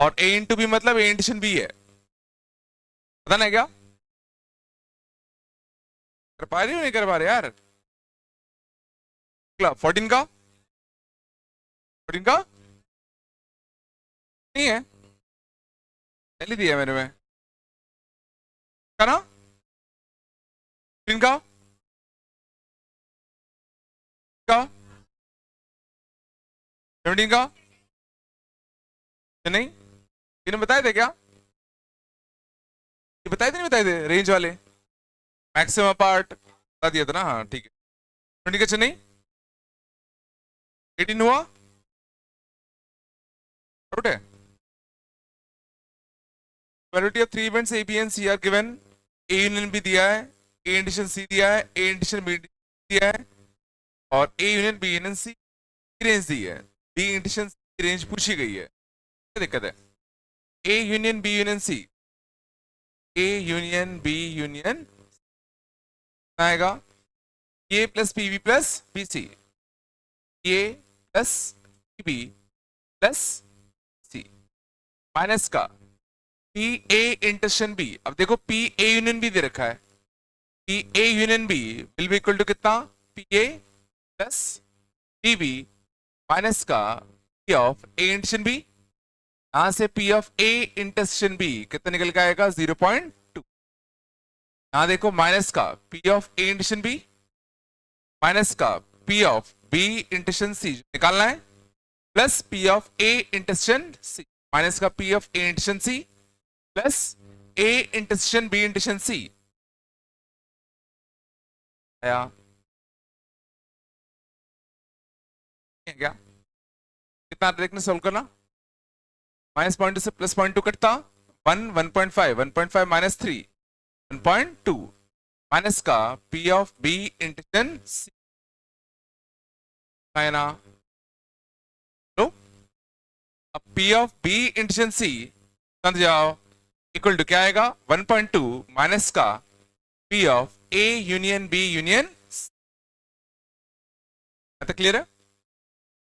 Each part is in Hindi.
और ए इंटू बी मतलब ए इंडिशन बी है, पता नहीं क्या कर पा रही हो, नहीं कर पा रहे यार। 14 का, 14 का नहीं है, पहले दिया मैंने में का ना, 14 का 17 का नहीं, इन्हें बताए थे क्या, ये बताए थे नहीं बताए थे रेंज वाले, मैक्सिमम पार्ट बता दिया था ना, हाँ ठीक है। 20 का चेन्नई, 18 हुआ, आउट है। Probability of 3 events A, B and C are given, A union B दिया है, A इंडिशन C दिया है, A इंडिशन B दिया है, और A union B union C की रेंज दी है, B इंडिशन C की रेंज पूछी गई है, क्या दिक्कत है। A union B union C, A union B union आएगा A plus PB plus BC, A plus PB plus C minus का पी ए इंटरसेक्शन बी। अब देखो पी ए यूनियन बी दे रखा है, P A union B will be equal to कितना, P A plus P B minus का P of A intersection B, यहां से P of A intersection B कितना निकल के आएगा 0.2। यहां देखो माइनस का P of A intersection B minus का P of B intersection C निकालना है, plus P of A intersection C minus का P of A intersection C plus A intersection B intersection C आया क्या, कितना देखने सोल्व करना, -0.2 से +0.2 कटता 1, 1.5, 1.5 माइनस 3 1.2 माइनस का P of B intersection C है ना। तो अब P of B intersection C समझ जाओ इक्वल टू क्या आएगा 1.2 माइनस का P of A union B union, तो क्लियर है।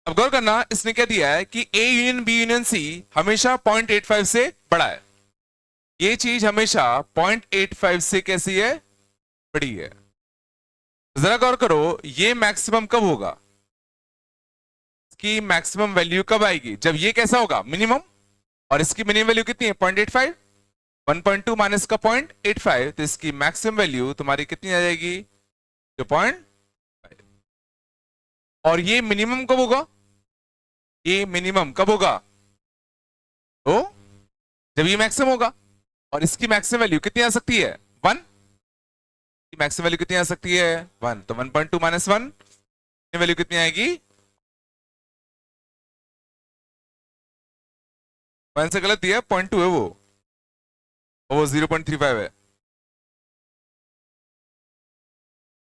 अब गौर करना, इसने क्या दिया है कि A union B union C हमेशा 0.85 से बड़ा है, ये चीज हमेशा 0.85 से कैसी है, बड़ी है। जरा गौर करो ये मैक्सिमम कब होगा, इसकी मैक्सिमम वैल्यू कब आएगी, जब ये कैसा होगा मिनिमम, और इसकी मिनिमम वैल्यू कितनी है 0.85, 1.2 माइनस का 0.85, तो इसकी मैक्सिमम वैल्यू तुम्हारी कितनी आ जाएगी 0.5। और ये मिनिमम कब होगा, ये मिनिमम कब होगा, तो जब ये मैक्सिमम होगा, और इसकी मैक्सिमम वैल्यू कितनी आ सकती है 1, की मैक्सिमम वैल्यू कितनी आ सकती है 1, तो 1.2 माइनस 1 वैल्यू कितनी आएगी, 1 से गलत दिया 0.2 है वो 0.35 है,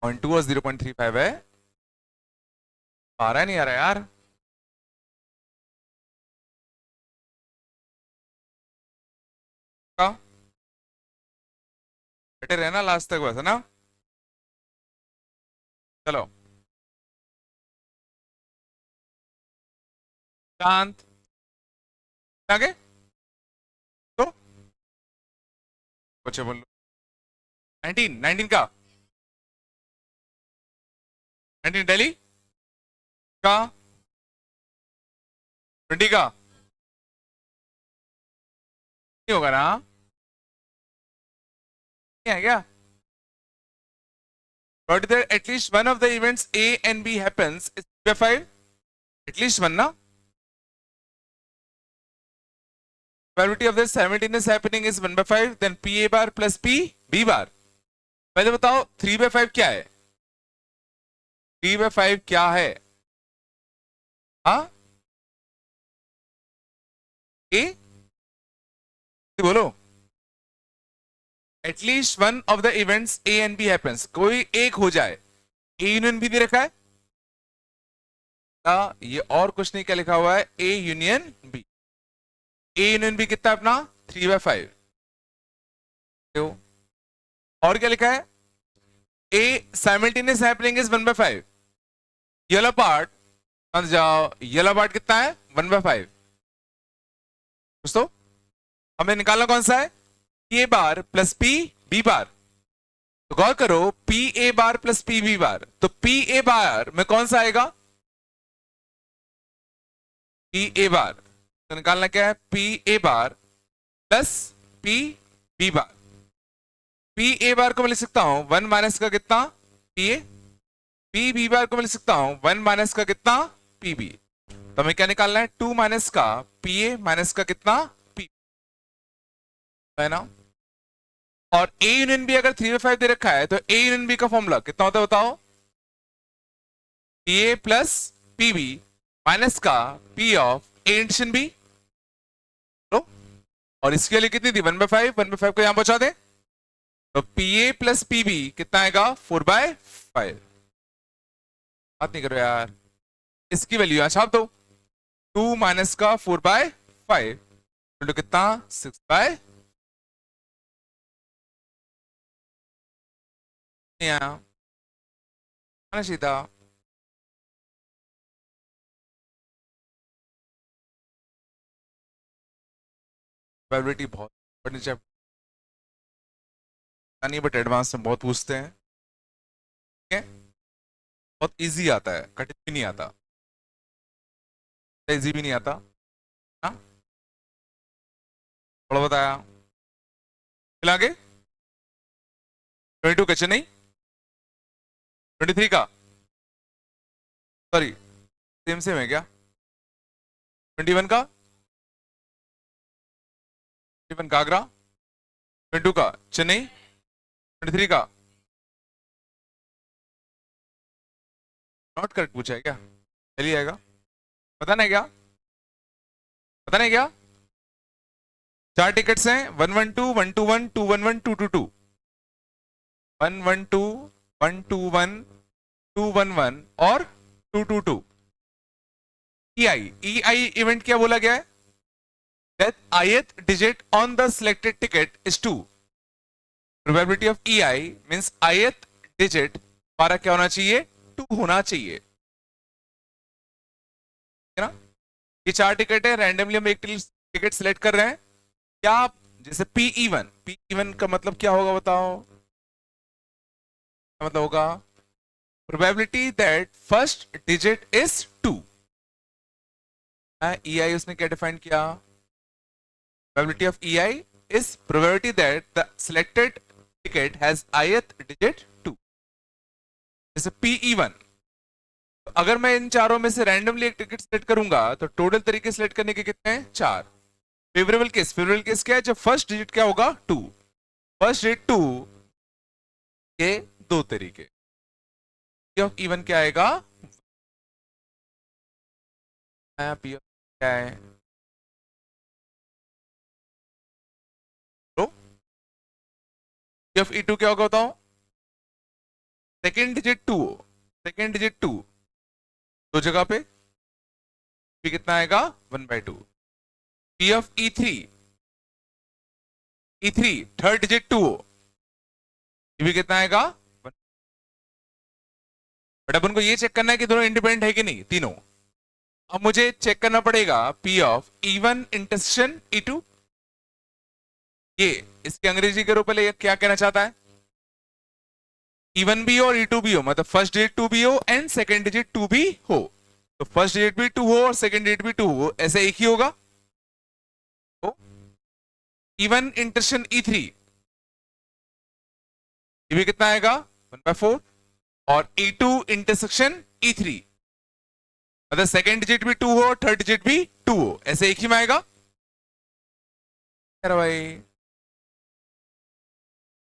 0.2 और 0.35 है, आ रहा है नहीं आ रहा है यार, बेटे रहना लास्ट तक बस है ना। चलो शांत आगे तो बच्चे बोल लो 19 का 19 दिल्ली का 20 का नहीं होगा ना, नहीं है क्या, but that at least one of the events A and B happens is 5, at least one ना, probability of this simultaneous happening is 1/5, then P A bar plus P B bar। पहले बताओ 3/5 क्या है, 3/5 क्या है, हाँ ए बोलो, at least one of the events A and B happens, कोई एक हो जाए, ए यूनियन बी दे रखा है, ये और कुछ नहीं, क्या लिखा हुआ है A union B, A union B कितना अपना 3/5, और क्या लिखा है A simultaneous happening is 1/5, yellow part समझ जाओ, येलो पार्ट कितना है 1/5 दोस्तों, हमें निकालना कौन सा है, P A bar plus P B bar. तो गौर करो, P A bar plus P B bar, तो पी ए बार में कौन सा आएगा, पी ए बार। तो निकालना क्या है, P A bar plus P B bar. P A bar को मैं लिख सकता हूं 1 माइनस का कितना, P A. P B bar को मैं लिख सकता हूं 1 माइनस का कितना, पी बी। तो हमें क्या निकालना है, 2 माइनस का पी ए माइनस का कितना, पी, है ना। और ए यूनियन बी अगर 3/5 दे रखा है तो ए यूनियन बी का फॉर्मूला कितना होता है बताओ, P A plus P B minus का P of A into B. और इसके लिए कितनी थी, 1/5, 1/5 को यहां पहुंचा दे, तो P A plus P B कितना आएगा, 4/5। बात नहीं करो यार, इसकी वैल्यू यहां छाप दो, 2 माइनस का 4/5 तो कितना, 6/, आना चाहिए था। प्रोबेबिलिटी बहुत पढ़नी चाहिए, नहीं बट एडवांस में बहुत पूछते हैं, ठीक है। बहुत इजी आता है, कठिन भी नहीं आता, इजी भी नहीं आता, हाँ थोड़ा बताया। फिर आगे 22 का चेन्नई, 23 का, सॉरी सेम सेम है क्या, 21 का, 21 का आगरा, 22 का चेन्नई, 23 का नॉट करेक्ट पूछा है क्या, चलिए आएगा, पता नहीं क्या, पता नहीं क्या। 4 टिकट्स हैं, 112, 121, 211, 222, 112, 121, 211 और 222। EI इवेंट क्या बोला गया है, that ith digit on the selected ticket is 2. Probability of EI means ith digit हमारा क्या होना चाहिए, 2 होना चाहिए, है ना। ये 4 टिकट है, रैंडमली हम एक टिकट सिलेक्ट कर रहे हैं, क्या आप जैसे P even का मतलब क्या होगा बताओ, क्या मतलब होगा, probability that first digit is 2। EI उसने क्या डिफाइन किया, probability of EI is probability that the selected ticket has ith digit 2। जैसे PE1, तो अगर मैं इन चारों में से रैंडमली एक टिकट सेलेक्ट करूंगा तो टोटल तरीके सेलेक्ट करने के कितने हैं, 4। फेवरेबल केस क्या है, जब फर्स्ट डिजिट क्या होगा, 2, फर्स्ट डिजिट 2 के 2 तरीके, ऑफ इवन क्या आएगा, पी ऑफ क्या है, पी ऑफ E2 क्या होगा बताओ, सेकेंड डिजिट 2, सेकेंड डिजिट 2 दो जगह पे, पी कितना आएगा, 1/2। P of E3, E3 third digit 2 ये भी कितना आएगा, बट अपन को ये चेक करना है कि दोनों इंडिपेंडेंट है कि नहीं, तीनों। अब मुझे चेक करना पड़ेगा P of E1 intersection E2, ये इसके अंग्रेजी के रूप में क्या कहना चाहता है, E1 भी हो और E2 भी हो, मतलब फर्स्ट डिजिट 2 भी हो एंड सेकेंड डिजिट 2 भी हो, तो फर्स्ट डिजिट भी 2 हो और सेकेंड डिजिट भी 2 हो, ऐसे एक ही होगा। तो E1 इंटरसेक्शन E3 ये भी कितना आएगा, 1/4, और E2 इंटरसेक्शन E3 मतलब सेकेंड डिजिट भी 2 हो थर्ड डिजिट भी 2 हो, ऐसे एक ही में आएगा। अरे भाई,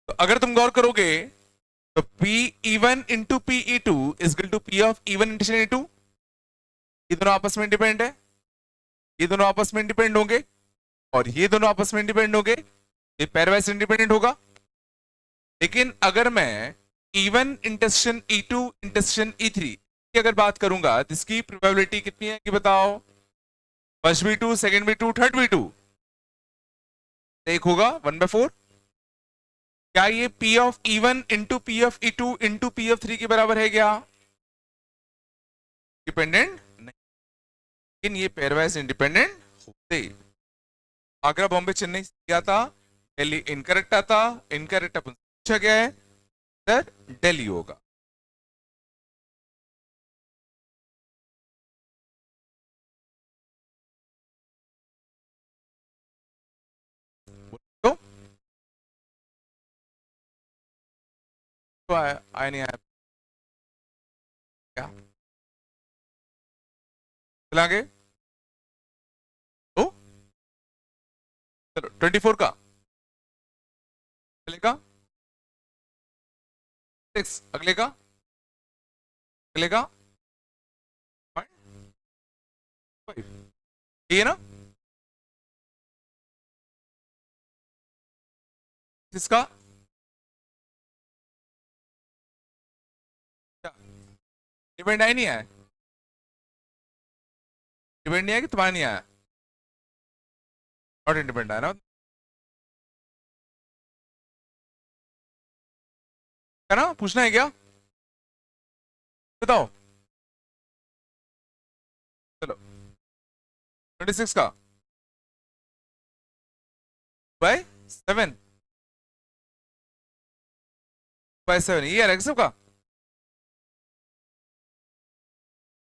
तो अगर तुम गौर करोगे तो PE1 into PE2 is equal to P of E1 intersection E2, ये दोनों आपस में डिपेंड है, ये दोनों आपस में डिपेंड होंगे और ये दोनों आपस में डिपेंड होंगे, ये पेयरवाइज इंडिपेंडेंट होगा। लेकिन अगर मैं E1 intersection E2 intersection E3 की अगर बात करूंगा तो इसकी प्रोबेबिलिटी कितनी है कि बताओ, फर्स्ट भी 2, सेकेंड भी 2, थर्ड भी 2, एक होगा 1/4। क्या ये P of E1 into P of E2 into P of 3 के बराबर है क्या, डिपेंडेंट नहीं, लेकिन ये पेयरवाइज इंडिपेंडेंट होते। आगरा बॉम्बे चेन्नई दिया था, दिल्ली इनकरेक्ट आता, इनकरेक्ट अपन पूछा गया है, सर दिल्ली होगा। तो आया नहीं आया क्या? चलांगे तो चलो 24 का चलेगा, 6 अगले का चलेगा, 5 ये ना इसका डिपेंड आया नहीं आया, डिपेंड नहीं आया कि तुम्हारा नहीं आया, नॉट इंडिपेंडेंट आया ना, है ना, पूछना है क्या, बताओ। चलो 26 का बाय 7 बाय 7 ये अलग सबका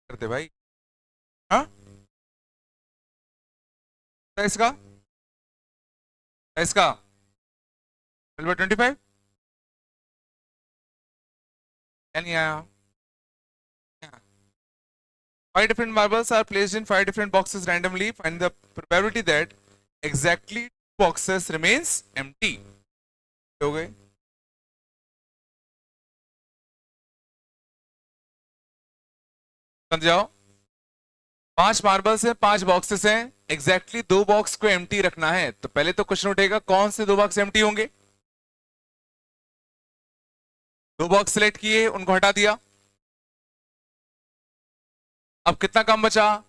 करते भाई। हाँ इसका इसका 25 नहीं आया। 5 different marbles are placed in 5 different boxes randomly. Find the probability that exactly 2 boxes remains empty. हो गए, समझ जाओ। 5 मार्बल्स हैं, 5 बॉक्सेस हैं, एग्जैक्टली 2 बॉक्स को एम्प्टी रखना है, तो पहले तो क्वेश्चन उठेगा कौन से 2 बॉक्स एम्प्टी होंगे। 2 बॉक्स सिलेक्ट किए, उनको हटा दिया, अब कितना कम बचा,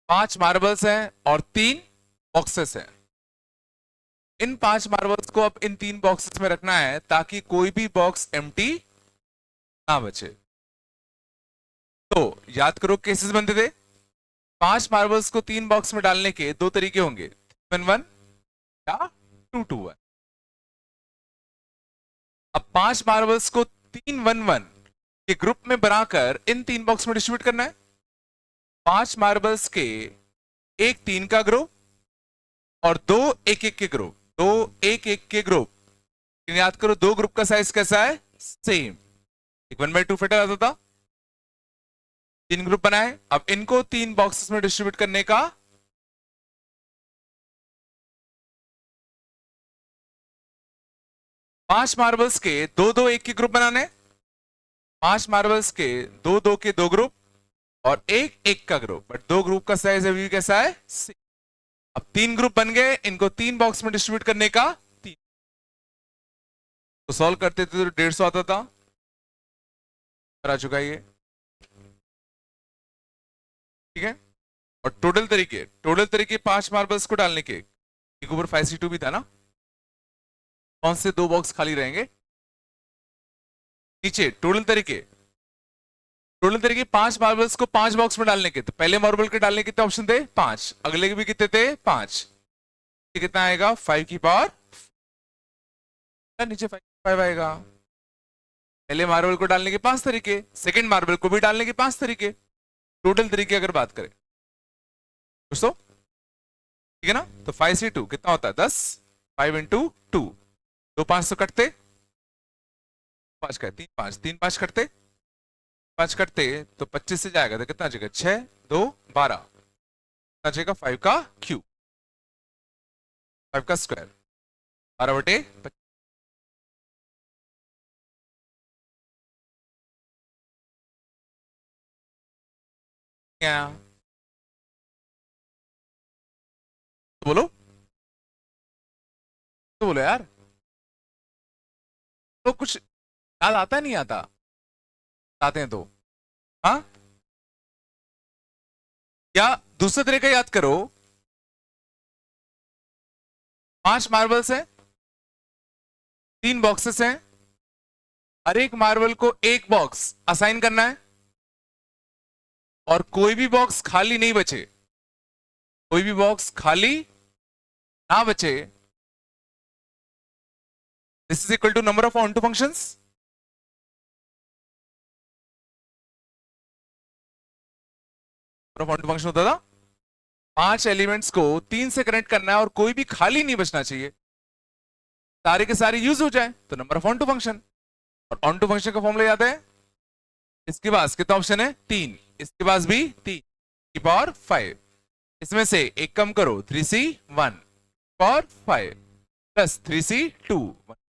5 मार्बल्स हैं और 3 बॉक्सेस हैं। इन 5 मार्बल्स को अब इन 3 बॉक्सेस में रखना है ताकि कोई भी बॉक्स एम्प्टी ना बचे। तो याद करो केसेस बनते थे, 5 मार्बल्स को 3 बॉक्स में डालने के 2 तरीके होंगे, 1-1 या 2-2-1। अब 5 मार्बल्स को 3-1-1 के ग्रुप में बनाकर इन 3 बॉक्स में डिस्ट्रीब्यूट करना है। 5 मार्बल्स के एक 3 का ग्रुप और 2 1-1 के ग्रुप, 2 1-1 के ग्रुप। याद करो 2 ग्रुप का साइज कैसा है, सेम, एक 1/2 फिटर आता था। 3 ग्रुप बनाए, अब इनको 3 बॉक्सेस में डिस्ट्रीब्यूट करने का 5 मार्बल्स के 2-2 1 के ग्रुप बनाने, 5 मार्बल्स के 2-2 के 2 ग्रुप और 1-1 का ग्रुप, बट 2 ग्रुप का साइज अभी कैसा है, अब 3 ग्रुप बन गए, इनको 3 बॉक्स में डिस्ट्रीब्यूट करने का 3, तो सॉल्व करते थे तो 150 आता था, आ चुका है ये, ठीक है। और टोटल तरीके 5 मार्बल्स को डालने के, एक ऊपर 5C2 भी था ना, कौन से 2 बॉक्स खाली रहेंगे, नीचे टोटल तरीके 5 मार्बल्स को 5 बॉक्स में डालने के, तो पहले मार्बल के डालने के कितने ऑप्शन थे, 5, अगले के भी कितने थे, 5, कितना आएगा 5 की पावर, नीचे 5 आएगा। पहले मार्बल को डालने के 5 तरीके, सेकंड मार्बल को भी डालने के 5 तरीके, टोटल तरीके अगर बात करें दोस्तों, ठीक है ना। तो 5C2 कितना होता है 10, 5 इंटू 2, 2 5 तो कटते, 5 का 3 5 3 5 कटते, 5 कटते तो 25 से जाएगा तो कितना जगह 6 2 12, कितना जाएगा 5 का क्यूब, 5 का स्क्वायर, 12/25। तो बोलो, तो बोलो यार, तो कुछ याद आता नहीं आता, आते हैं तो, हाँ, या दूसरा तरीका याद करो, 5 मार्बल्स हैं, 3 बॉक्सेस हैं, हर एक मार्बल को एक बॉक्स असाइन करना है और कोई भी बॉक्स खाली नहीं बचे, कोई भी बॉक्स खाली ना बचे, this is equal to number of onto functions. Onto function होता था 5 एलिमेंट्स को 3 से कनेक्ट करना है और कोई भी खाली नहीं बचना चाहिए, सारे के सारे यूज हो जाए, तो number of onto function. और ऑन टू फंक्शन का फॉर्मूला याद है, इसके पास कितना ऑप्शन है, 3, इसके पास भी 3 की पावर 5, इसमें से एक कम करो, 3c 1 power 5 plus 3c 2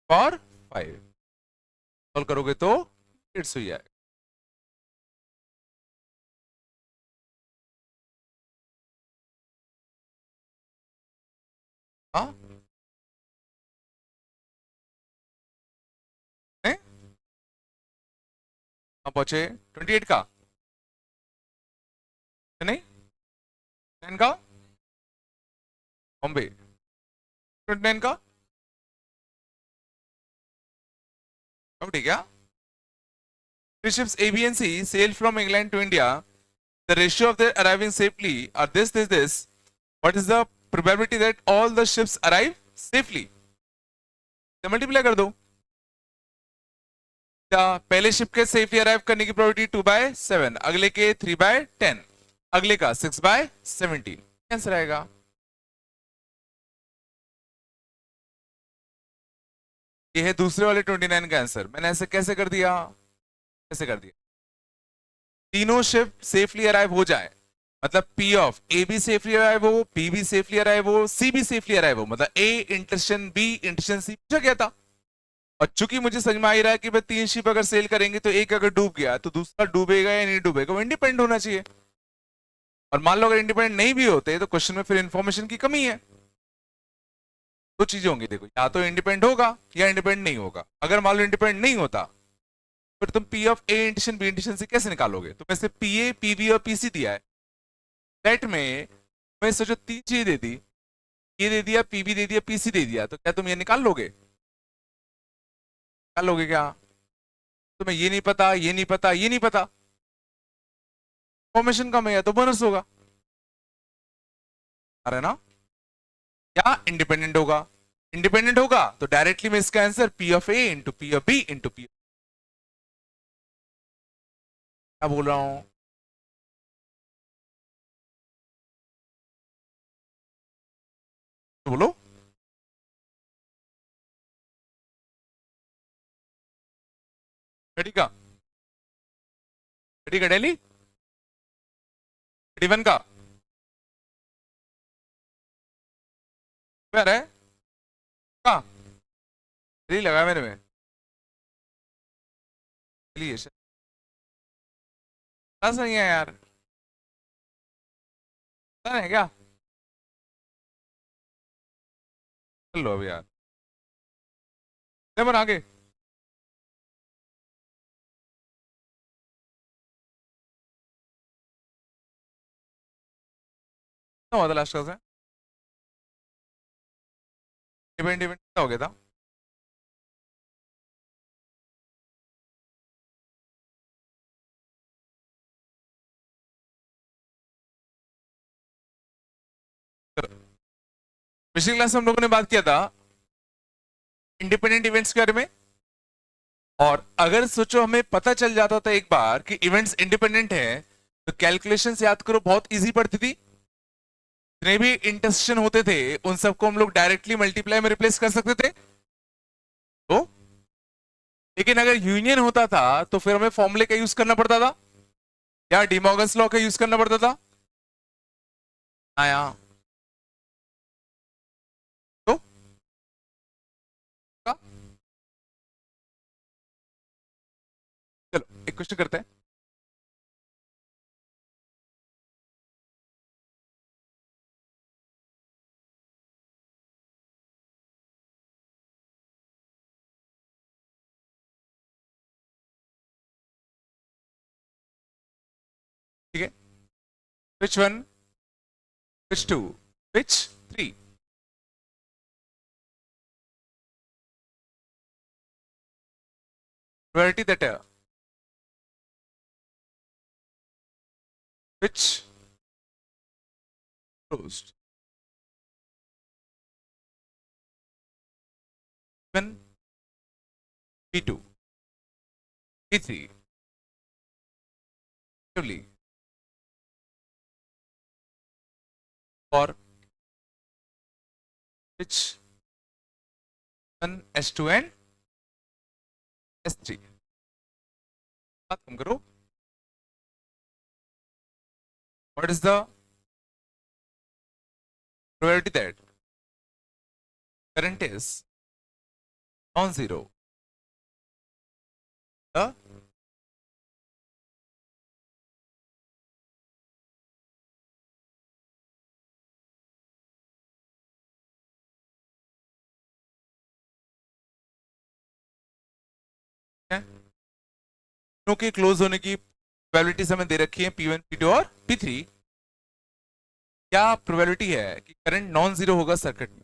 power 5, solve करोगे तो इट्स हो जाएगा। हाँ पहुंचे 28 का, नहीं 10 का, बॉम्बे 29 का, अब ठीक है। Three ships A, B, and C sailed from England to India. The ratio of their arriving safely are this. What is the probability that all the ships arrive safely? तो मल्टीप्लाई कर दो, क्या पहले शिप के सेफली अराइव करने की प्रोबेबिलिटी 2/7, अगले के 3/10, अगले का 6/17, आंसर आएगा। ये है दूसरे वाले 29 का आंसर। मैंने ऐसे कैसे कर दिया, कैसे कर दिया, तीनों शिप सेफली अराइव हो जाए, मतलब पी ऑफ ए भी सेफली अराइव हो, बी भी सेफली अराइव हो, सी भी सेफली अराइव हो, मतलब A intersection B intersection C पूछा गया था। और चूंकि मुझे समझ में आ ही रहा है कि भाई 3 शिप अगर सेल करेंगे तो एक अगर डूब गया तो दूसरा डूबेगा या नहीं डूबेगा, वो इंडिपेंडेंट होना चाहिए। और मान लो अगर इंडिपेंडेंट नहीं भी होते तो क्वेश्चन में फिर इंफॉर्मेशन की कमी है। दो चीजें होंगी देखो, या तो इंडिपेंडेंट होगा या इंडिपेंडेंट नहीं होगा। अगर मान लो इंडिपेंडेंट नहीं होता फिर तुम P of A intuition B intuition से कैसे निकालोगे? तो वैसे पी ए पी बी और पीसी दिया है सेट में, मैं सोचो 3 चीजें दे दी, ये दे दिया, पीबी दे दिया, पीसी दे दिया, तो क्या तुम ये निकाल लोगे? निकाल लोगे क्या? तुम्हें ये नहीं पता, ये नहीं पता, ये नहीं पता, फॉर्मेशन कम है तो बोनस होगा, अरे ना। क्या इंडिपेंडेंट होगा? इंडिपेंडेंट होगा तो डायरेक्टली मैं इसका answer P of A into P of B into P, क्या बोल रहा हूं? तो बोलो। रेडी का, रेडी का डेली, रेडी वन का है का, रेडी लगा है मेरे में, चलिए नहीं है यार, पता है क्या, चल लो अभी यार, नंबर आगे, क्या हुआ था लास्ट क्लास में? इवेंट इवेंट क्या हो गया था? पिछली क्लास में हम लोगों ने बात किया था इंडिपेंडेंट इवेंट्स के बारे में, और अगर सोचो हमें पता चल जाता था एक बार कि इवेंट्स इंडिपेंडेंट हैं, तो कैलकुलेशंस याद करो बहुत इजी पड़ती थी। जितने भी इंटरसेक्शन होते थे उन सबको हम लोग डायरेक्टली मल्टीप्लाई में रिप्लेस कर सकते थे, तो लेकिन अगर यूनियन होता था तो फिर हमें फॉर्मूले का यूज करना पड़ता था या डिमॉर्गन्स लॉ का यूज करना पड़ता था, आया तो का? चलो एक क्वेश्चन करते हैं। ठीक है, which one, which two, which three, probability that which closed. P1, P2, P3, actively for which one S2 and S3. बात कम करो. What is the probability that current is non-zero? The दोनों के क्लोज होने की प्रोबेबिलिटीज हमें दे रखी है P1, P2 और P3. क्या प्रोबेबिलिटी है कि करंट नॉन जीरो होगा सर्किट में?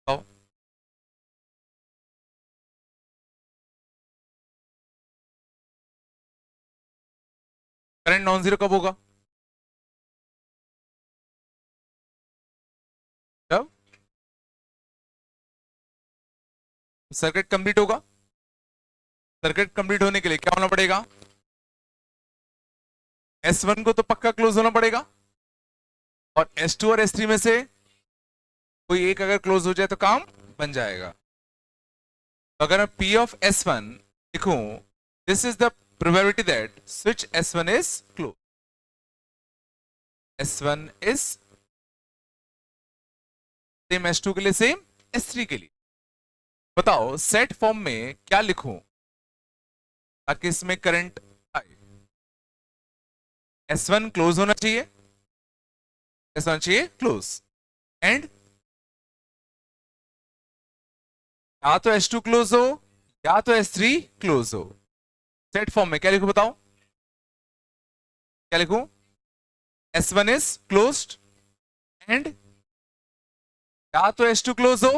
तो करंट नॉन जीरो कब होगा? जब सर्किट कंप्लीट होगा. सर्किट कंप्लीट होने के लिए क्या होना पड़ेगा? S1 को तो पक्का क्लोज होना पड़ेगा और S2 और S3 में से कोई एक अगर क्लोज हो जाए तो काम बन जाएगा. तो अगर मैं P of S1 लिखूं, this is the probability that switch S1 is close. S1 is same S2 के लिए, सेम S3 के लिए. बताओ सेट फॉर्म में क्या लिखूं ताकि इसमें करंट आए? S1 क्लोज होना चाहिए, S1 होना चाहिए क्लोज, एंड या तो S2 क्लोज हो या तो S3 क्लोज हो. सेट फॉर्म में क्या लिखूं बताओ? क्या लिखूं? S1 इज क्लोज्ड एंड या तो S2 क्लोज हो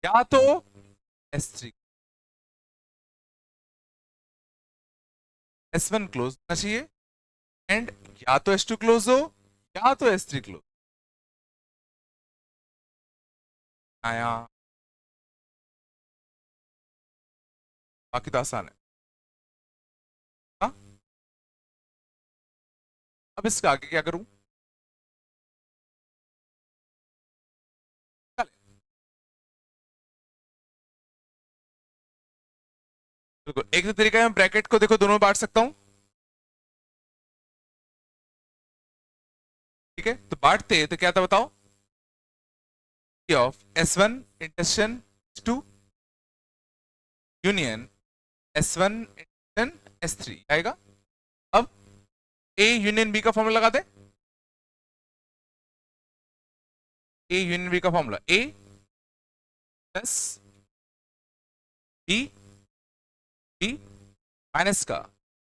या तो S3. S1 क्लोज होना चाहिए एंड या तो S2 क्लोज हो या तो S3 क्लोज. आया, बाकी तो आसान है. हाँ? अब इसका आगे क्या करूं? चले. देखो एक तो तरीका है, मैं ब्रैकेट को देखो दोनों में बांट सकता हूं. ठीक है, तो बांटते तो क्या था बताओ? Of S1 intersection S2 union S1 intersection S3 आएगा. अब A यूनियन B का फॉर्मूला लगा दे. A यूनियन B का formula A plus B B minus का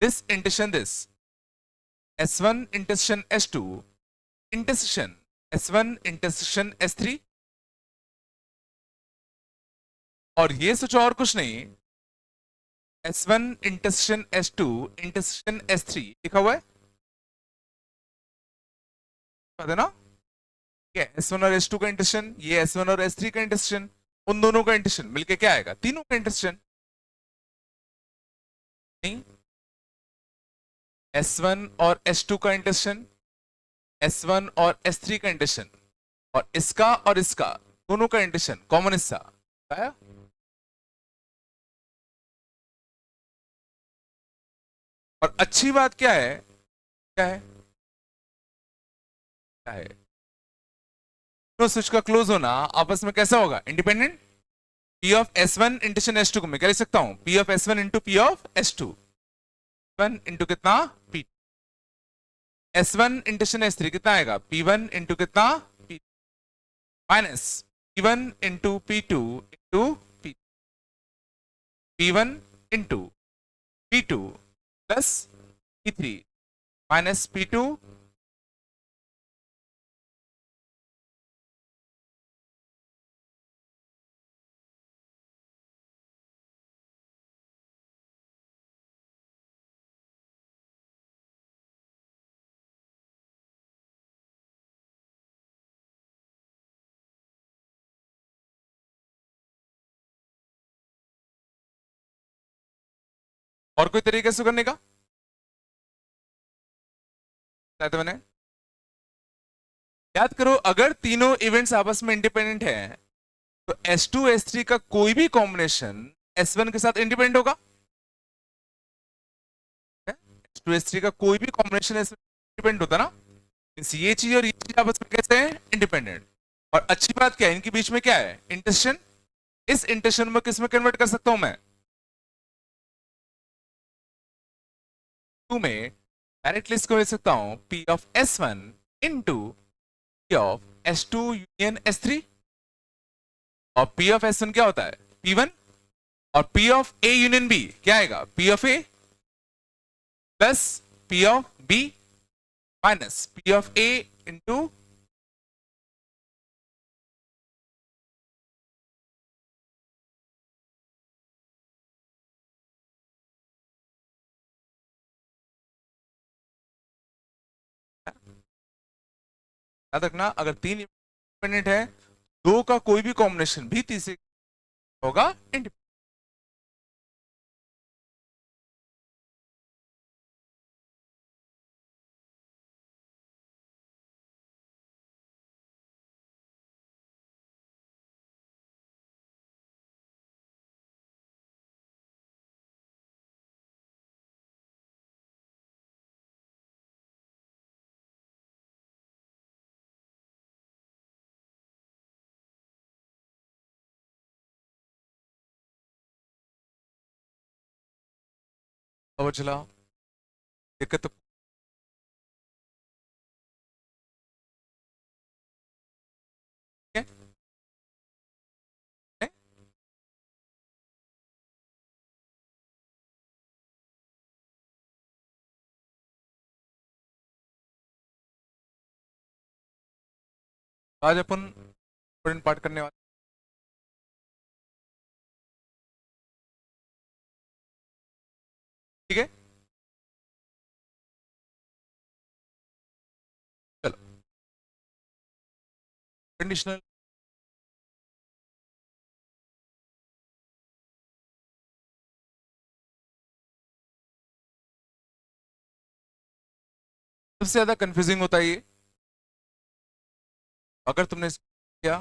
this intersection this S1 intersection S2 intersection S1 intersection S3. और ये सोच और कुछ नहीं, S1 intersection S2 intersection S3 लिखा हुआ है. पता ना क्या S1 और S2 का इंटरसेक्शन, ये S1 और S3 का इंटरसेक्शन, उन दोनों का इंटरसेक्शन मिलके क्या आएगा? तीनों का इंटरसेक्शन. नहीं, S1 और S2 का इंटरसेक्शन, S1 और S3 का इंटरसेक्शन, और इसका दोनों का इंटरसेक्शन कॉमन हिस्सा आया. और अच्छी बात क्या है, क्या है, क्या है? तो स्विच का क्लोज होना आपस में कैसा होगा? Independent. P of S1 intersection S2 को मैं क्या लिख सकता हूं? P of S1 into P of S2. 1 into कितना? P. S1 इंटरसेक्शन S3 कितना आएगा? P1 इंटू कितना? P minus P1 into P2 into P. P1 into P2 plus P3 minus P2 और कोई तरीके से करने का बताया था मैंने। याद करो, अगर तीनों इवेंट्स आपस में इंडिपेंडेंट हैं तो S2 S3 का कोई भी कॉम्बिनेशन S1 के साथ इंडिपेंडेंट होगा। S2 S3 का कोई भी कॉम्बिनेशन इंडिपेंडेंट होता ना। मींस ये चीज और ये चीज आपस में कैसे हैं, इंडिपेंडेंट। और अच्छी बात क्या है, इनके बीच में क्या है, इंटरसेक्शन। इस इंटरसेक्शन में किस में कन्वर्ट कर सकता हूं मैं, टू में डायरेक्टली इसको ले सकता हूं P(S1) into P(S2) union S3। और P(S1) क्या होता है, P1। और P(A) यूनियन B क्या आएगा, P(A) plus P(B) minus P(A) into याद रखना, अगर तीन इंडिपेंडेंट है, दो का कोई भी कॉम्बिनेशन भी तीसरे होगा इंडिपेंडेंट। और चला, दिक्कत तो है। आज अपन इंपॉर्टेंट पार्ट करने वाले, ठीक है। चलो, कंडीशनल। सबसे ज्यादा कंफ्यूजिंग होता है ये, अगर तुमने किया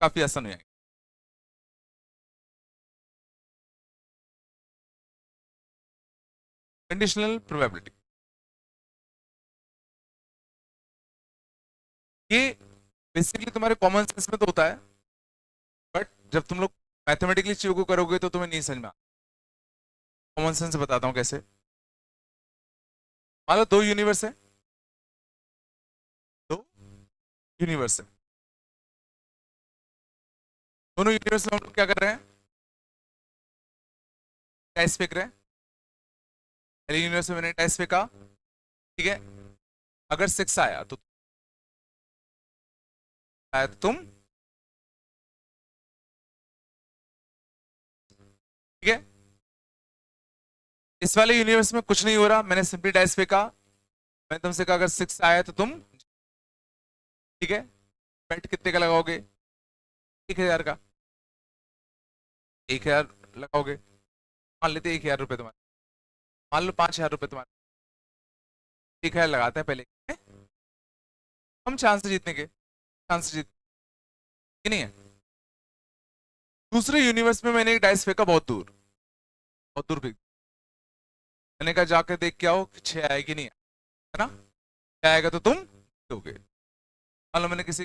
काफी आसान हो जाएगा। कंडीशनल प्रोबेबिलिटी, ये बेसिकली तुम्हारे कॉमन सेंस में तो होता है, बट जब तुम लोग मैथमेटिकली चीजों को करोगे तो तुम्हें नहीं समझ में। कॉमन सेंस बताता हूँ कैसे। मान लो दो यूनिवर्स है, दो यूनिवर्स है, दोनों यूनिवर्स में हम लोग क्या कर रहे हैं, टेस्ट फेंक रहे हैं। पहले यूनिवर्स में मैंने टेस्ट फेंका, ठीक है। अगर 6 आया तो तुम, ठीक है। इस वाले यूनिवर्स में कुछ नहीं हो रहा, मैंने सिंपली डाइस फेंका। मैंने तुमसे कहा अगर 6 आया तो तुम, ठीक है। बेट कितने का लगाओगे, 1,000 का। 1,000 लगाओगे, मान लेते 1,000 रुपए तुम्हारे, मान लो 5,000 रुपए तुम्हारे। 1,000 लगाते हैं पहले, हम चांस जीतने के, चांस जीत के नहीं है। दूसरे यूनिवर्स में मैंने एक डाइस फेंका बहुत दूर, बहुत दूर फेंक। मैंने कहा जाकर देख के आओ कि 6 आएगी नहीं, है ना। 6 आएगा तो तुम दोगे। मान लो मैंने किसी,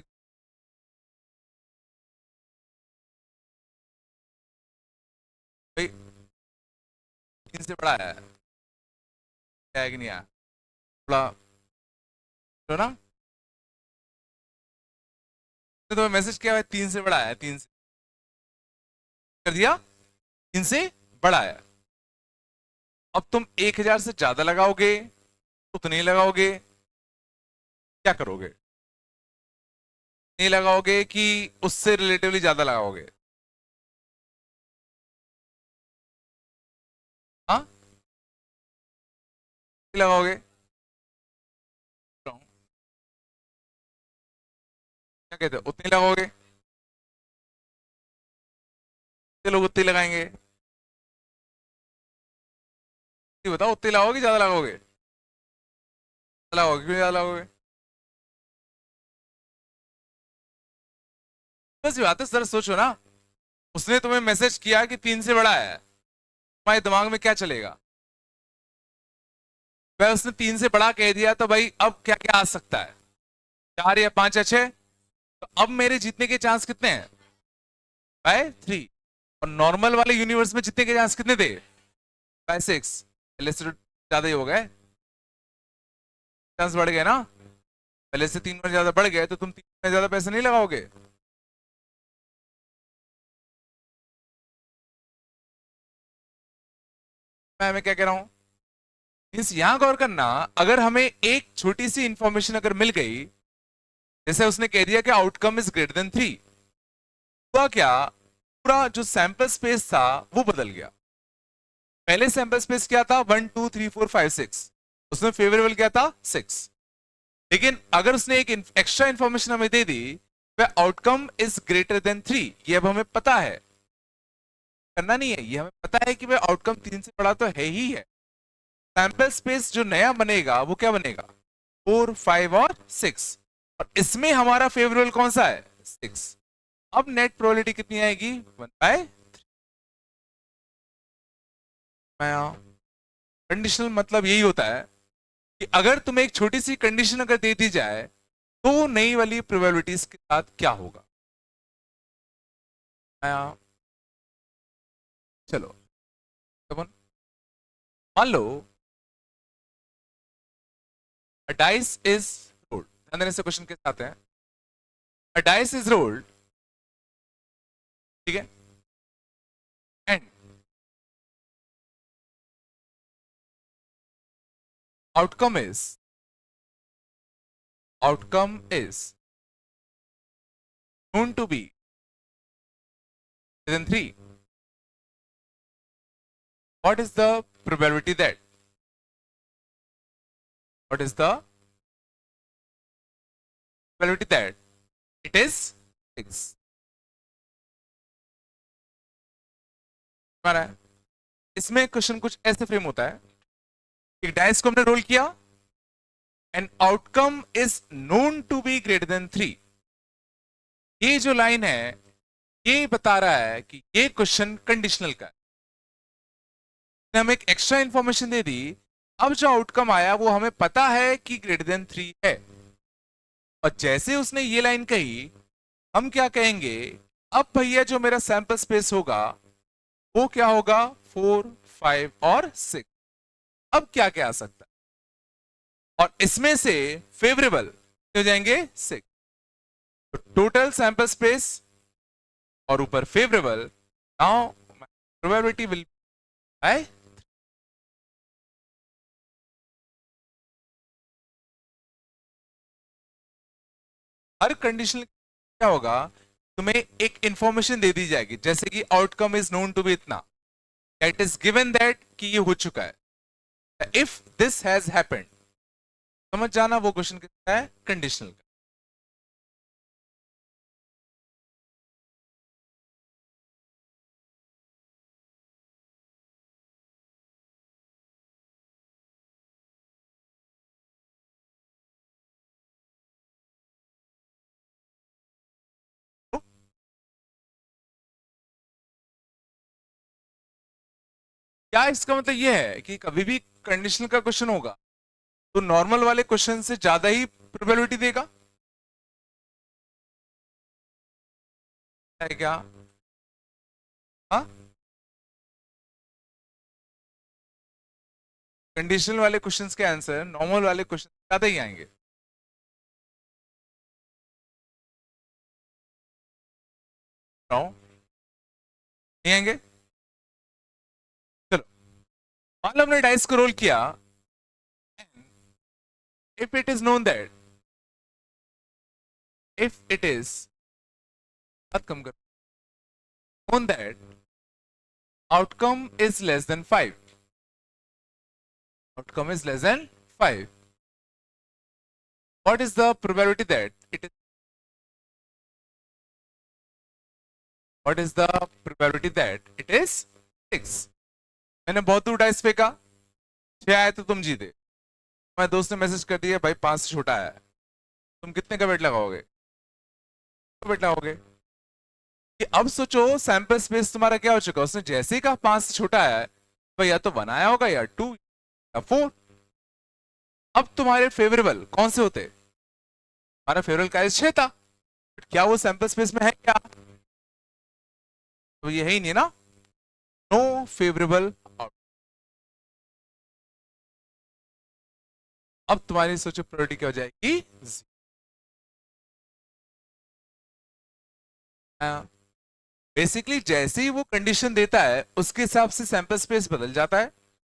भाई 3 से बड़ा आया है, 6 आएगी नहीं आया, थोड़ा तो ना, तो मैसेज किया है 3 से बड़ा आया, 3 से कर दिया, 3 से बड़ा आया। अब तुम 1,000 से ज्यादा लगाओगे, उतने लगाओगे, क्या करोगे, नहीं लगाओगे कि उससे रिलेटिवली ज्यादा लगाओगे। हाँ, नहीं लगाओगे, क्या कहते हो, उतनी लगाओगे। ये लोग उतने लगाएंगे, ये बताओ उतने लगाओगे ज्यादा लगाओगे? लगाओगे, क्यों ज्यादा लगाओगे? बस ये बात है, जरा सोचो ना, उसने तुम्हें मैसेज किया कि 3 से बड़ा है, तुम्हारे दिमाग में क्या चलेगा? भाई उसने 3 से बड़ा कह दिया तो भाई अब क्या क्या आ सकता है? 4 या 5 या 6? तो अब मेरे जीतने के चांस कितने हैं? बाय 3। और नॉर्मल वाले यूनिवर्स में जीतने के चांस कितने थे? बाय 6। पहले से तो ज्यादा ही हो गए, चांस बढ़ गए ना। पहले से 3 बार ज्यादा बढ़ गए, तो तुम 3 में ज्यादा पैसे नहीं लगाओगे? मैं क्या कह रहा हूं? इस यहां गौर करना, अगर हमें एक छोटी सी इंफॉर्मेशन अगर मिल गई, जैसे उसने कह दिया कि आउटकम इज ग्रेटर देन 3, हुआ क्या? पूरा जो सैंपल स्पेस था वो बदल गया। पहले सैंपल स्पेस क्या था? 1 2 3 4 5 6। उसमें फेवरेबल क्या था? 6। लेकिन अगर उसने एक एक्स्ट्रा इंफॉर्मेशन हमें दे दी, वह आउटकम इज ग्रेटर देन 3, ये अब हमें पता है, करना नहीं है, ये हमें पता है कि वह आउटकम 3 से बड़ा तो है ही है। सैंपल स्पेस जो नया बनेगा वो क्या बनेगा? 4 5 और 6। और इसमें हमारा फेवरेबल कौन सा है? 6। अब नेट प्रोबेबिलिटी कितनी आएगी? 1/। कंडीशनल मतलब यही होता है कि अगर तुम्हें एक छोटी सी कंडीशन अगर दे दी जाए, तो नई वाली प्रोबेबिलिटीज के साथ क्या होगा? आया? चलो, तो मान लो a dice is rolled, ध्यान देने से क्वेश्चन के साथ है। a dice is rolled, ठीक है, and outcome is known to be within 3. What is the probability that? What is the probability that it is 6? हमारा इसमें क्वेश्चन कुछ ऐसे फ्रेम होता है, एक डाइस को हमने रोल किया and outcome is known to be greater than 3। ये जो लाइन है, ये बता रहा है कि ये क्वेश्चन कंडीशनल का है। हमें एक एक्स्ट्रा इंफॉर्मेशन दे दी, अब जो आउटकम आया वो हमें पता है कि ग्रेटर देन 3 है। और जैसे उसने ये लाइन कही, हम क्या कहेंगे? अब भैया जो मेरा सैंपल स्पेस होगा वो क्या होगा? 4 5 और 6। अब क्या क्या आ सकता है? और इसमें से फेवरेबल हो जाएंगे 6। तो टोटल सैंपल स्पेस और ऊपर favourable, now probability will buy. Her condition क्या होगा? तुम्हें एक इंफॉर्मेशन दे दी जाएगी, जैसे कि outcome is known to be इतना, दैट इज गिवन दैट कि ये हो चुका है। इफ दिस हैज हैपेंड, समझ जाना वो क्वेश्चन कितना है? कंडीशनल का। तो क्या इसका मतलब ये है कि कभी भी कंडीशनल का क्वेश्चन होगा तो नॉर्मल वाले क्वेश्चन से ज्यादा ही प्रोबेबिलिटी देगा, है क्या? हाँ, कंडीशनल वाले क्वेश्चंस के आंसर नॉर्मल वाले क्वेश्चन ज्यादा ही आएंगे। नो, नहीं आएंगे। चलो, मान लो हमने डाइस को रोल किया, if it is known that, if it is, बात कम कर, known that outcome is less than 5, outcome is less than 5, what is the probability that it is, what is the probability that it is 6? मैंने बहुत दूर डाइस फेंका, 6 आया तो तुम जीते। मैं दोस्त ने मैसेज कर दिया भाई 5 से छोटा आया है, तुम कितने का वेट लगाओगे? तो वेट लगाओगे कि अब सोचो सैंपल स्पेस तुम्हारा क्या हो चुका है, उसने जैसे ही कहा 5 से छोटा आया है, भाई या तो 1 आया होगा या 2 या 4। अब तुम्हारे फेवरेबल कौन से होते? हमारा फेवरेबल का 6 था, क्या वो सैंपल स्पेस में है क्या? तो ये है ही नहीं ना, नो फेवरेबल। अब तुम्हारी सोचो प्रोबेबिलिटी क्या हो जाएगी? बेसिकली जैसे ही वो कंडीशन देता है उसके हिसाब से सैंपल स्पेस बदल जाता है,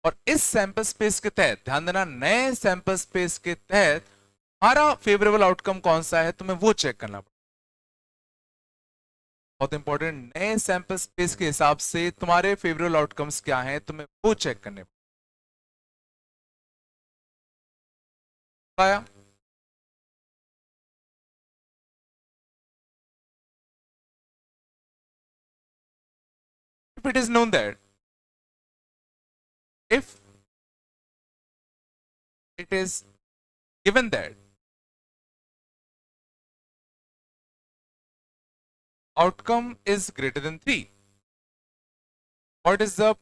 और इस सैंपल स्पेस के तहत ध्यान देना, नए सैंपल स्पेस के तहत हमारा फेवरेबल आउटकम कौन सा है तुम्हें वो चेक करना पड़ेगा। बहुत इंपॉर्टेंट, नए सैंपल स्पेस के हिसाब से तुम्हारे फेवरेबल आउटकम्स क्या हैं तुम्हें वो चेक करने पड़ेगा। If it is known that, if it is given that outcome is greater than 3, what is the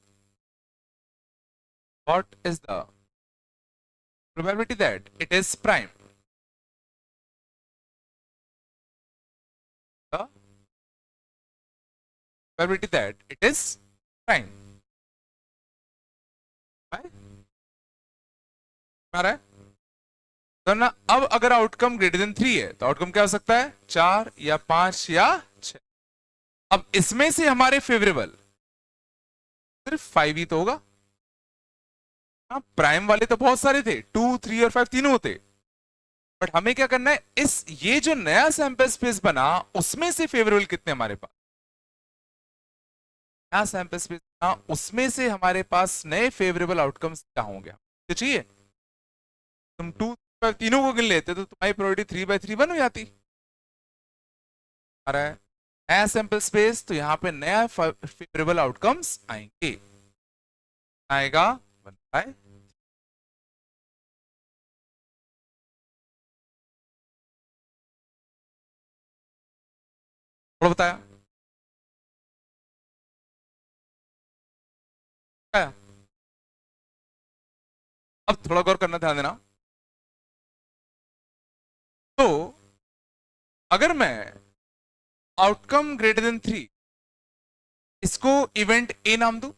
probability that it is prime? The probability that it is prime. आ रहा है तो ना, अब अगर आउटकम ग्रेटर देन 3 है तो आउटकम क्या हो सकता है? 4 या 5 या 6। अब इसमें से हमारे फेवरेबल सिर्फ 5 ही तो होगा। हाँ, प्राइम वाले तो बहुत सारे थे, 2, 3 और 5 तीनों होते। बट हमें क्या करना है, इस ये जो नया सैंपल स्पेस बना उसमें से फेवरेबल कितने हमारे पास, नया सैंपल स्पेस बना उसमें से हमारे पास नए फेवरेबल आउटकम्स क्या होंगे तो चाहिए। तुम 2, 5 तीनों को गिन लेते तो तुम्हारी प्रोबेबिलिटी 3/3 1 हो जाती। आ रहा है नया सैंपल स्पेस तो यहां पे नया फेवरेबल आउटकम्स आएंगे, आएगा 1/। थोड़ा बताया क्या? अब थोड़ा गौर करना, ध्यान देना। तो अगर मैं आउटकम ग्रेटर देन 3 इसको इवेंट ए नाम दूं,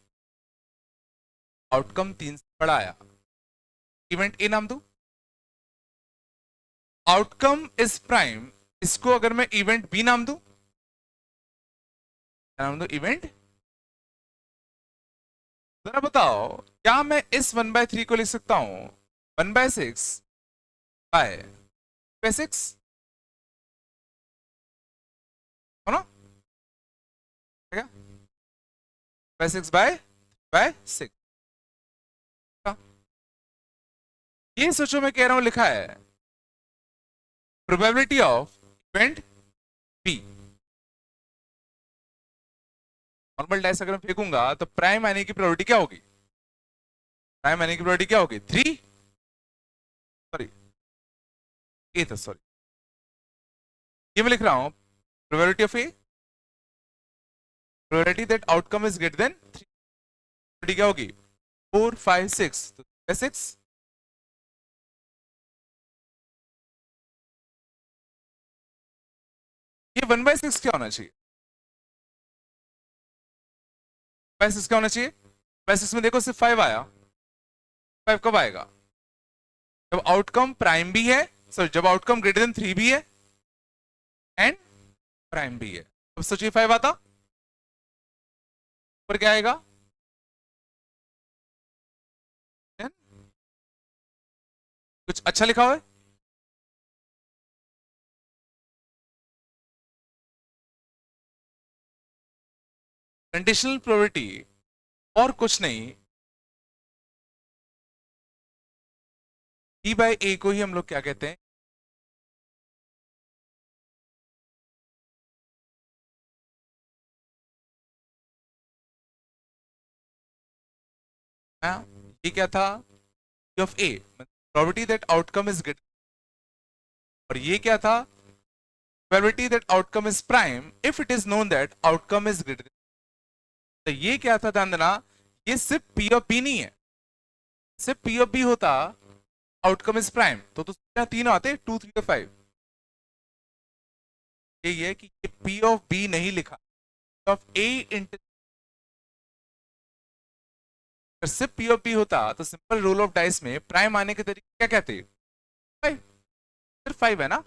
आउटकम 3 से बड़ा आया, इवेंट ए नाम दूं। आउटकम इज प्राइम, इसको अगर मैं इवेंट बी नाम दूं, नाम दूं इवेंट। जरा बताओ क्या मैं इस 1/3 को लिख सकता हूं 1/6 बाय 6, हो ना? ठीक है, बाय 6 बाय 6। ये सोचो मैं कह रहा हूं लिखा है probability of event B. Normal dice अगर मैं फेंकूंगा तो प्राइम आने की प्रोबेबिलिटी क्या होगी? प्राइम आने की प्रोबेबिलिटी क्या होगी? 3, सॉरी ए था, सॉरी ये मैं लिख रहा हूं probability of A, probability that outcome is greater than 3, probability क्या होगी? 4, 5, 6 तो 6। ये 1/6 क्या होना चाहिए? 1/6 क्या होना चाहिए? 1/6 में देखो सिर्फ 5 आया, 5 कब आएगा? जब आउटकम प्राइम भी है, सॉरी जब आउटकम ग्रेटर देन 3 भी है एंड प्राइम भी है। अब सोचिए 5 आता ऊपर क्या आएगा? 10। कुछ अच्छा लिखा हुआ है? कंडीशनल प्रोबेबिलिटी और कुछ नहीं, E/A को ही हम लोग क्या कहते हैं? ये क्या था, P of A, probability that outcome is greater, और ये क्या था, probability that outcome is prime if it is known that outcome is greater. तो ये क्या था, ध्यान देना, ये सिर्फ P of B नहीं है, सिर्फ P of B होता आउटकम इज प्राइम तो क्या तीन आते, 2 3 और 5। यही है कि ये P of B नहीं लिखा, P of A इंटर, सिर्फ P of B होता तो सिंपल रोल ऑफ डाइस में प्राइम आने के तरीके क्या कहते, 5, सिर्फ 5 है ना,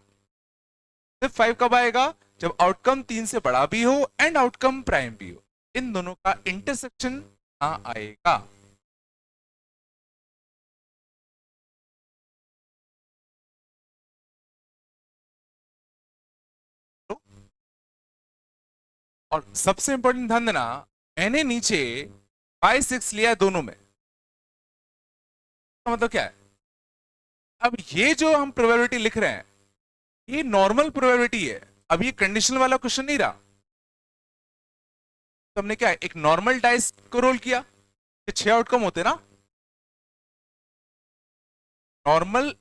सिर्फ 5 कब आएगा, जब आउटकम 3 से बड़ा भी हो एंड आउटकम प्राइम भी हो, इन दोनों का इंटरसेक्शन आएगा। तो, और सबसे इंपॉर्टेंट ध्यान देना, मैंने नीचे 5 6 लिया है दोनों में, तो मतलब क्या है, अब ये जो हम प्रोबेबिलिटी लिख रहे हैं ये नॉर्मल प्रोबेबिलिटी है, अब ये कंडीशनल वाला क्वेश्चन नहीं रहा, तो हमने क्या है, एक नॉर्मल डाइस को रोल किया, ये 6 आउटकम होते ना, नॉर्मल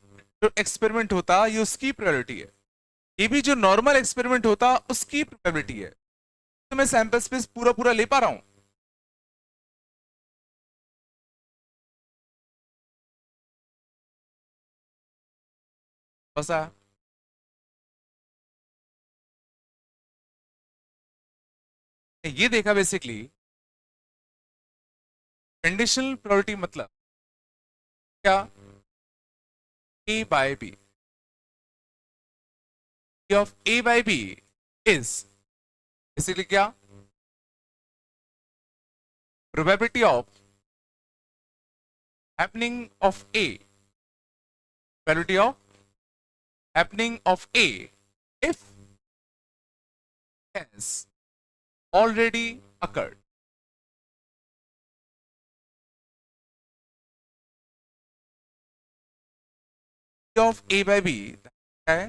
जो एक्सपेरिमेंट होता ये उसकी प्रोबेबिलिटी है, ये भी जो नॉर्मल एक्सपेरिमेंट होता उसकी प्रोबेबिलिटी है, तो मैं सैंपल स्पेस पूरा पूरा ले पा रहा हूं, बसा, ये देखा बेसिकली कंडीशनल प्रोबेबिलिटी मतलब क्या, A by B, P of A by B is basically क्या, probability of happening of A, probability of happening of A if has already occurred. Of A by B है,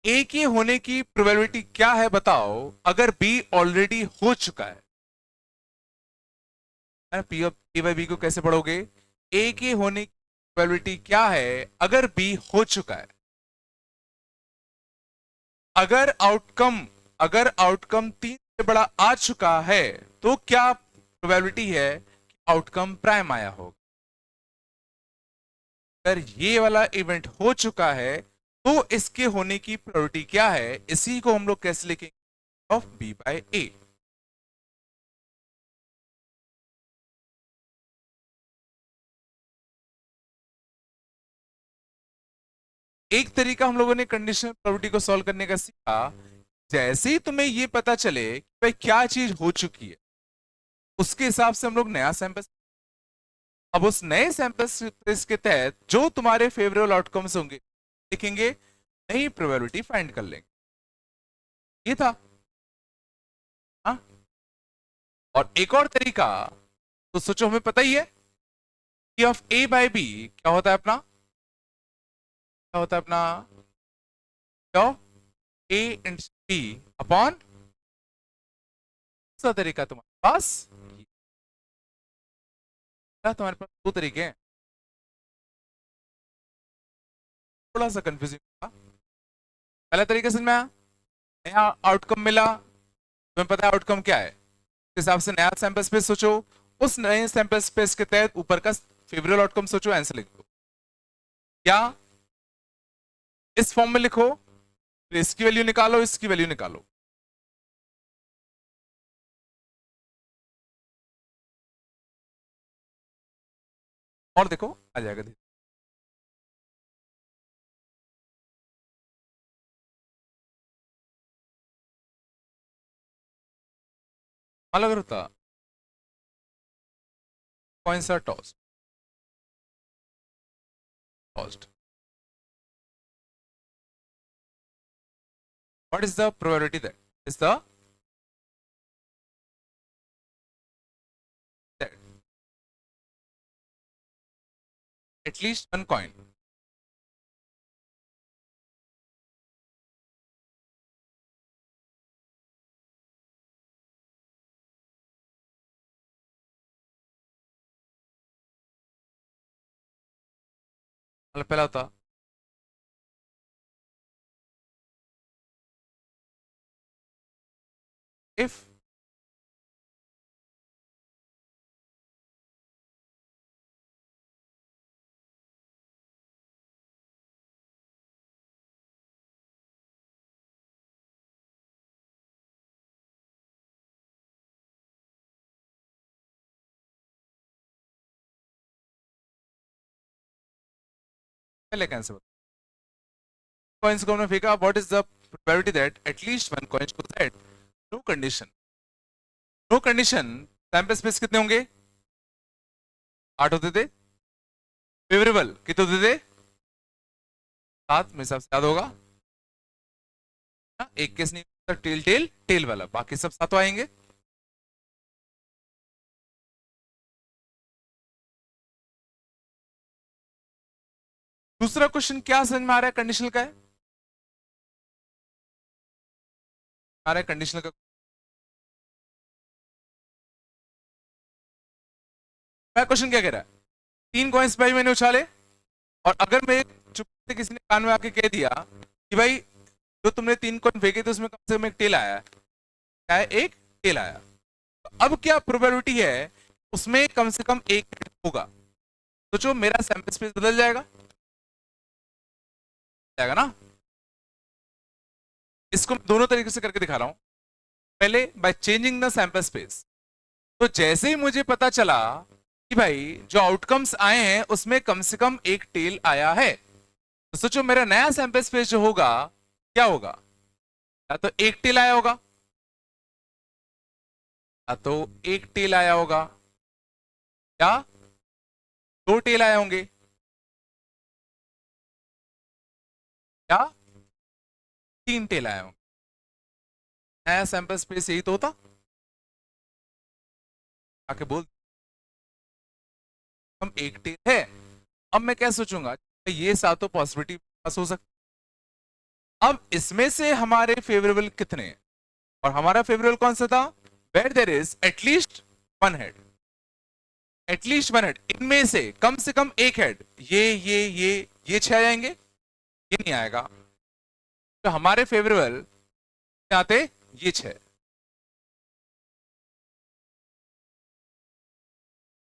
A के होने की प्रोबेबिलिटी क्या है बताओ अगर B ऑलरेडी हो चुका है, P of A by B को कैसे पढ़ोगे, A के होने की प्रोबेबिलिटी क्या है अगर B हो चुका है, अगर आउटकम 3 से बड़ा आ चुका है तो क्या प्रोबेबिलिटी है कि आउटकम प्राइम आया होगा, अगर ये वाला इवेंट हो चुका है तो इसके होने की प्रोबेबिलिटी क्या है, इसी को हम लोग कैसे लिखेंगे, ऑफ बी बाय ए। एक तरीका हम लोगों ने कंडीशनल प्रोबेबिलिटी को सॉल्व करने का सीखा, जैसे ही तुम्हें ये पता चले कि भाई क्या चीज हो चुकी है उसके हिसाब से हम लोग नया सैंपल, अब उस नए सैंपल स्पेस के तहत जो तुम्हारे फेवरेबल आउटकम्स होंगे लिखेंगे, नई प्रोबेबिलिटी फाइंड कर लेंगे, ये था। हाँ, और एक और तरीका, तो सोचो हमें पता ही है P of A by B क्या होता है अपना, क्या होता है अपना, P of A and B upon, दूसरा तरीका तुम्हारे पास, क्या तुम्हारे पास दो तरीके हैं, थोड़ा सा कंफ्यूजिंग था, पहला तरीका समझ में आया, नया आउटकम मिला, तुम्हें पता है आउटकम क्या है, इस हिसाब से नया सैंपल स्पेस सोचो, उस नए सैंपल स्पेस के तहत ऊपर का फेवरेबल आउटकम सोचो, आंसर लिख दो, या इस फॉर्म में लिखो, फिर इसकी वैल्यू निकालो, इसकी वैल्यू निकालो, और देखो आ जाएगा, अलग होता, coins are tossed, what is the probability that is the that at least one coin पहला होता इफ पहले कैंसिल coins को हमने फेंका what is the probability that at least one coin goes head no condition sample space कितने होंगे 8 होते थे फेवरेबल कितने होते थे 7 मेरे हिसाब से याद होगा एक केस नहीं टेल टेल टेल वाला बाकी सब 7 आएंगे दूसरा क्वेश्चन क्या समझ में आ रहा है कंडीशनल का है आ रहा है कंडीशनल का क्वेश्चन क्या कह रहा है 3 कॉइन्स भाई मैंने उछाले और अगर मैं चुप से किसी ने कान में आके कह दिया कि भाई जो तुमने 3 कॉइन फेंके थे उसमें कम से कम एक टेल आया क्या है एक टेल आया तो अब क्या प्रोबेबिलिटी है उसमें कम से कम एक होगा तो जो मेरा सैंपल स्पेस बदल जाएगा ना इसको मैं दोनों तरीके से करके दिखा रहा हूं पहले by changing the sample space तो जैसे ही मुझे पता चला कि भाई जो आउटकम्स आए हैं उसमें कम से कम एक टेल आया है तो सोचो मेरा नया सैंपल स्पेस जो होगा क्या होगा या तो एक टेल आया होगा या तो एक टेल आया होगा या 2 टेल आए होंगे या 3 टेल आए होंगे नया सैंपल स्पेस यही तो होता आके बोल हम एक टेल है अब मैं क्या सोचूंगा ये सातों पॉसिबिलिटी पास हो सकती अब इसमें से हमारे फेवरेबल कितने हैं और हमारा फेवरेबल कौन सा था where there is at least one head at least one head इनमें से कम एक हेड ये 6 आ जाएंगे ये नहीं आएगा तो हमारे फेवरेबल आते ये 6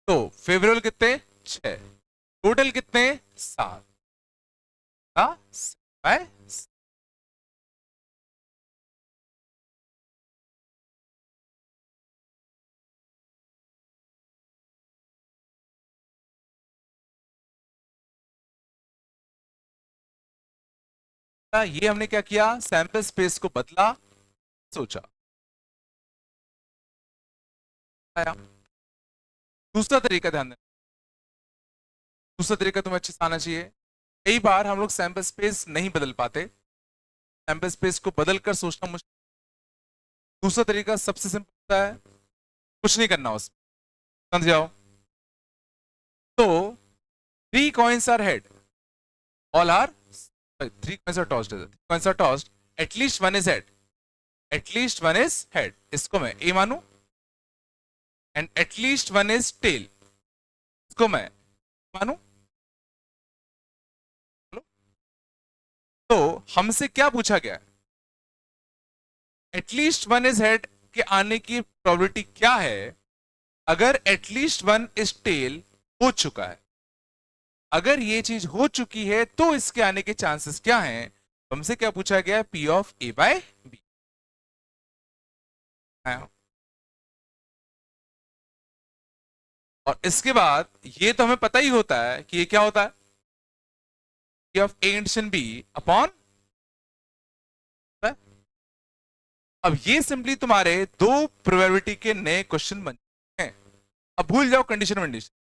तो फेवरेबल कितने 6 टोटल कितने 7 बाय ये हमने क्या किया सैंपल स्पेस को बदला सोचा आया दूसरा तरीका ध्यान देना दूसरा तरीका तुम्हें अच्छे से आना चाहिए कई बार हम लोग सैंपल स्पेस नहीं बदल पाते सैंपल स्पेस को बदल कर सोचना मुश्किल दूसरा तरीका सबसे सिंपल है कुछ नहीं करना उसमें समझ जाओ तो 3 coins are head all are 3 coins are tossed 3 coins are tossed at least one is head at least one is head इसको मैं A मानू and at least one is tail इसको मैं मानू तो हमसे क्या पूछा गया एटलीस्ट वन इज हेड के आने की प्रोबेबिलिटी क्या है अगर एटलीस्ट वन इज टेल हो चुका है अगर ये चीज हो चुकी है तो इसके आने के चांसेस क्या हैं हमसे क्या पूछा गया P of A by B और इसके बाद ये तो हमें पता ही होता है कि ये क्या होता है P of A intuition B upon अब ये सिंपली तुम्हारे 2 प्रोबेबिलिटी के नए क्वेश्चन बन हैं अब भूल जाओ कंडीशन वंडीशन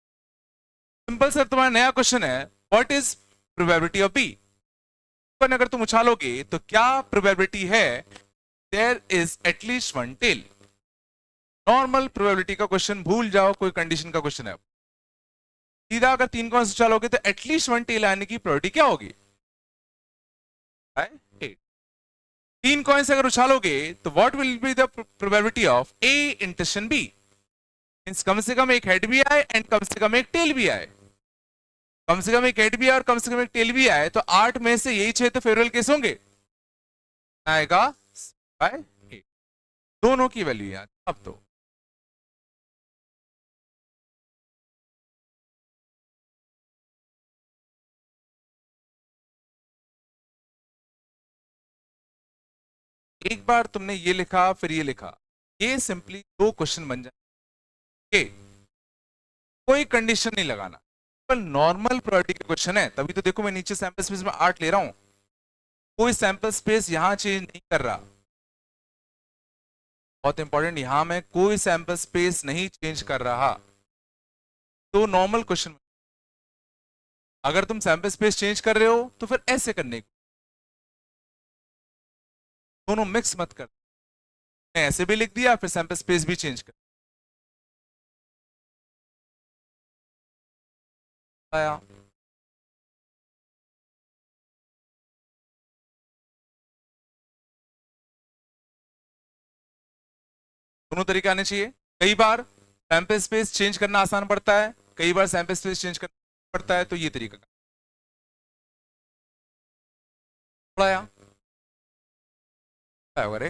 सिंपल सर तुम्हारा नया क्वेश्चन है what is probability of B अगर तुम उछालोगे तो क्या प्रोबेबिलिटी है there is at least one tail normal probability का क्वेश्चन भूल जाओ कोई कंडीशन का क्वेश्चन है सीधा अगर 3 कॉइन्स उछालोगे तो एटलीस्ट वन टेल आने की प्रोबेबिलिटी क्या होगी 8 3 कॉइन्स अगर उछालोगे तो what will be the probability of A intersection B means कम से कम एक हेड भी आए एंड कम से कम एक टेल भी आए कम से कम एक हेड भी आए और कम से कम एक टेल भी आए, तो 8 में से यही 6 तो फेवरेबल केस होंगे, आएगा बाय 8, दोनों की वैल्यू यार। अब तो एक बार तुमने ये लिखा फिर ये लिखा, ये सिंपली दो क्वेश्चन बन जाए, कोई कंडीशन नहीं लगाना, पर नॉर्मल प्रोबेबिलिटी के क्वेश्चन है, तभी तो देखो मैं नीचे सैंपल स्पेस में 8 ले रहा हूं, कोई सैंपल स्पेस यहां चेंज नहीं कर रहा, बहुत इंपॉर्टेंट, यहां मैं कोई सैंपल स्पेस नहीं चेंज कर रहा, तो नॉर्मल क्वेश्चन। अगर तुम सैंपल स्पेस चेंज कर रहे हो तो फिर ऐसे करने को, दोनों मिक्स मत कर, मैं ऐसे भी लिख दिया फिर सैंपल स्पेस भी चेंज कर आया। दोनों तरीके आने चाहिए। कई बार सैंपल स्पेस चेंज करना आसान पड़ता है, कई बार सैंपल स्पेस चेंज करना पड़ता है, तो ये तरीका आया अरे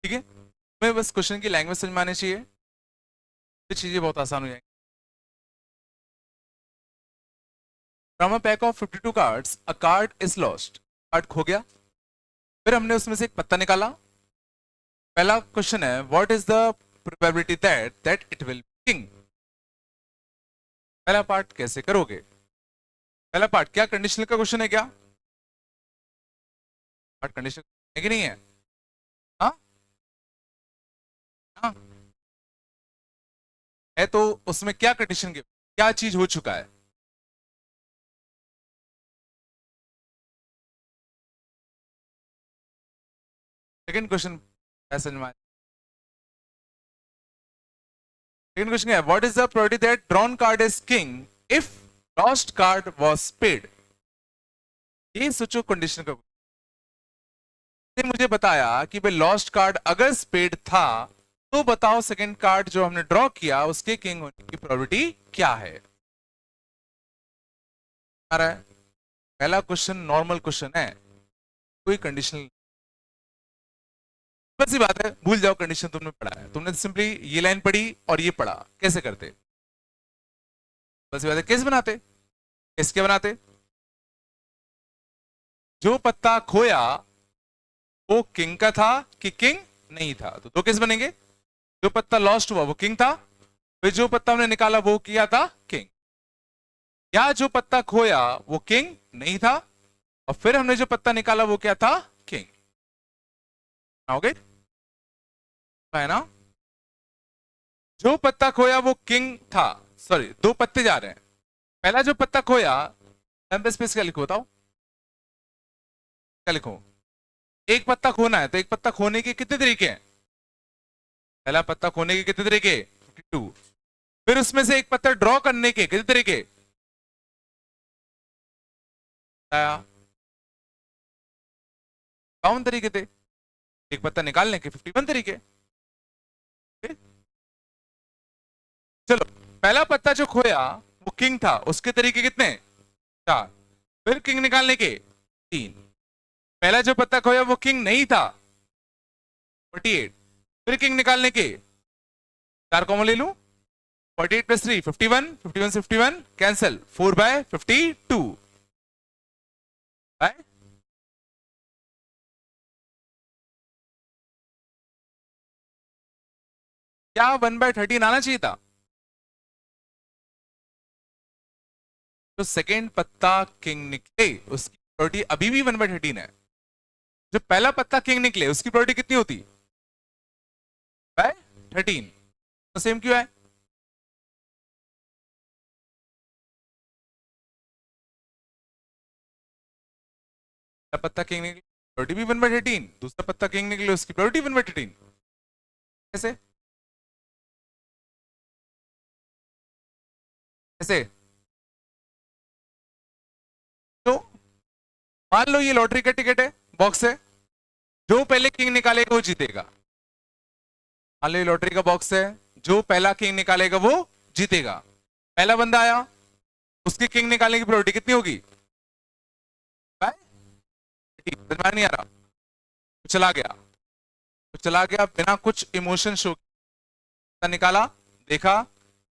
ठीक है, मैं बस क्वेश्चन की लैंग्वेज समझ में आनी चाहिए, तो चीजें बहुत आसान हो जाएंगी। From a pack of 52 cards a card is lost, card खो गया, फिर हमने उसमें से एक पत्ता निकाला, पहला क्वेश्चन है what is the probability that that it will be king, पहला पार्ट कैसे करोगे, पहला पार्ट क्या कंडीशनल का क्वेश्चन है क्या, पार्ट कंडीशन है कि नहीं है, हाँ हाँ है, तो उसमें क्या कंडीशन क्या चीज हो चुका है, सेकंड क्वेश्चन ऐसा सेकंड क्वेश्चन है, what is the probability that drawn card is king if lost card was paid? ये सोचो कंडीशन का। मुझे बताया कि भाई लॉस्ट कार्ड अगर स्पेड था तो बताओ सेकंड कार्ड जो हमने ड्रॉ किया उसके किंग होने की प्रोबेबिलिटी क्या है? आ रहा है? पहला क्वेश्चन नॉर्मल क्वेश्चन है, कोई कंडीशन बस ही बात है, भूल जाओ कंडीशन तुमने पढ़ा है। तुमने सिंपली ये लाइन पढ़ी और ये पढ़ा, कैसे करते? बस ही बात है, कैसे बनाते? कैसे बनाते? जो पत्ता खोया वो किंग का था कि किंग नहीं था? तो दो केस बनेंगे। जो पत्ता लॉस्ट हुआ वो किंग था, फिर जो पत्ता हमने निकाला वो किया था किंग, या जो पत्ता खोया वो किंग नहीं था और फिर हमने जो पत्ता निकाला वो क्या था? किंग। ओके, है ना? जो पत्ता खोया वो किंग था। सॉरी, दो पत्ते जा रहे हैं। पहला जो पत्ता खोया, एम्पल स्पेस क्या लिखो बताओ? क्या लिखो? एक पत्ता खोना है तो एक पत्ता खोने के कितने तरीके हैं? पहला पत्ता खोने के कितने तरीके? 52। फिर उसमें से एक पत्ता ड्रॉ करने के कितने तरीके? बावन तरीके थे। एक पत्ता निकालने के 51 तरीके। चलो, पहला पत्ता जो खोया वो किंग था, उसके तरीके कितने? 4। फिर किंग निकालने के 3। पहला जो पत्ता खोया वो किंग नहीं था, 48। फिर किंग निकालने के 4 कॉमन ले लूं, 48 प्लस 3 51, 51 से 51 कैंसिल, 4/52 है। क्या 1/13 आना चाहिए था? तो सेकेंड पत्ता किंग निकले उसकी प्रोबेबिलिटी अभी भी 1/13 है। जो पहला पत्ता किंग निकले उसकी प्रोबेबिलिटी कितनी होती? 13। तो सेम क्यों है? पहला पत्ता किंग निकले प्रोबेबिलिटी भी 1/13, दूसरा पत्ता किंग निकले उसकी प्रोबेबिलिटी 1/13। कैसे? कैसे? तो मान लो ये लॉटरी का टिकट है, बॉक्स है, जो पहले किंग निकालेगा वो जीतेगा। मान लो ये लॉटरी का बॉक्स है, जो पहला किंग निकालेगा वो जीतेगा। पहला बंदा आया, उसकी किंग निकालने की प्रोबेबिलिटी कितनी होगी? समझ नहीं आ रहा? तो चला गया, तो चला गया बिना कुछ इमोशन शो किए, निकाला, देखा,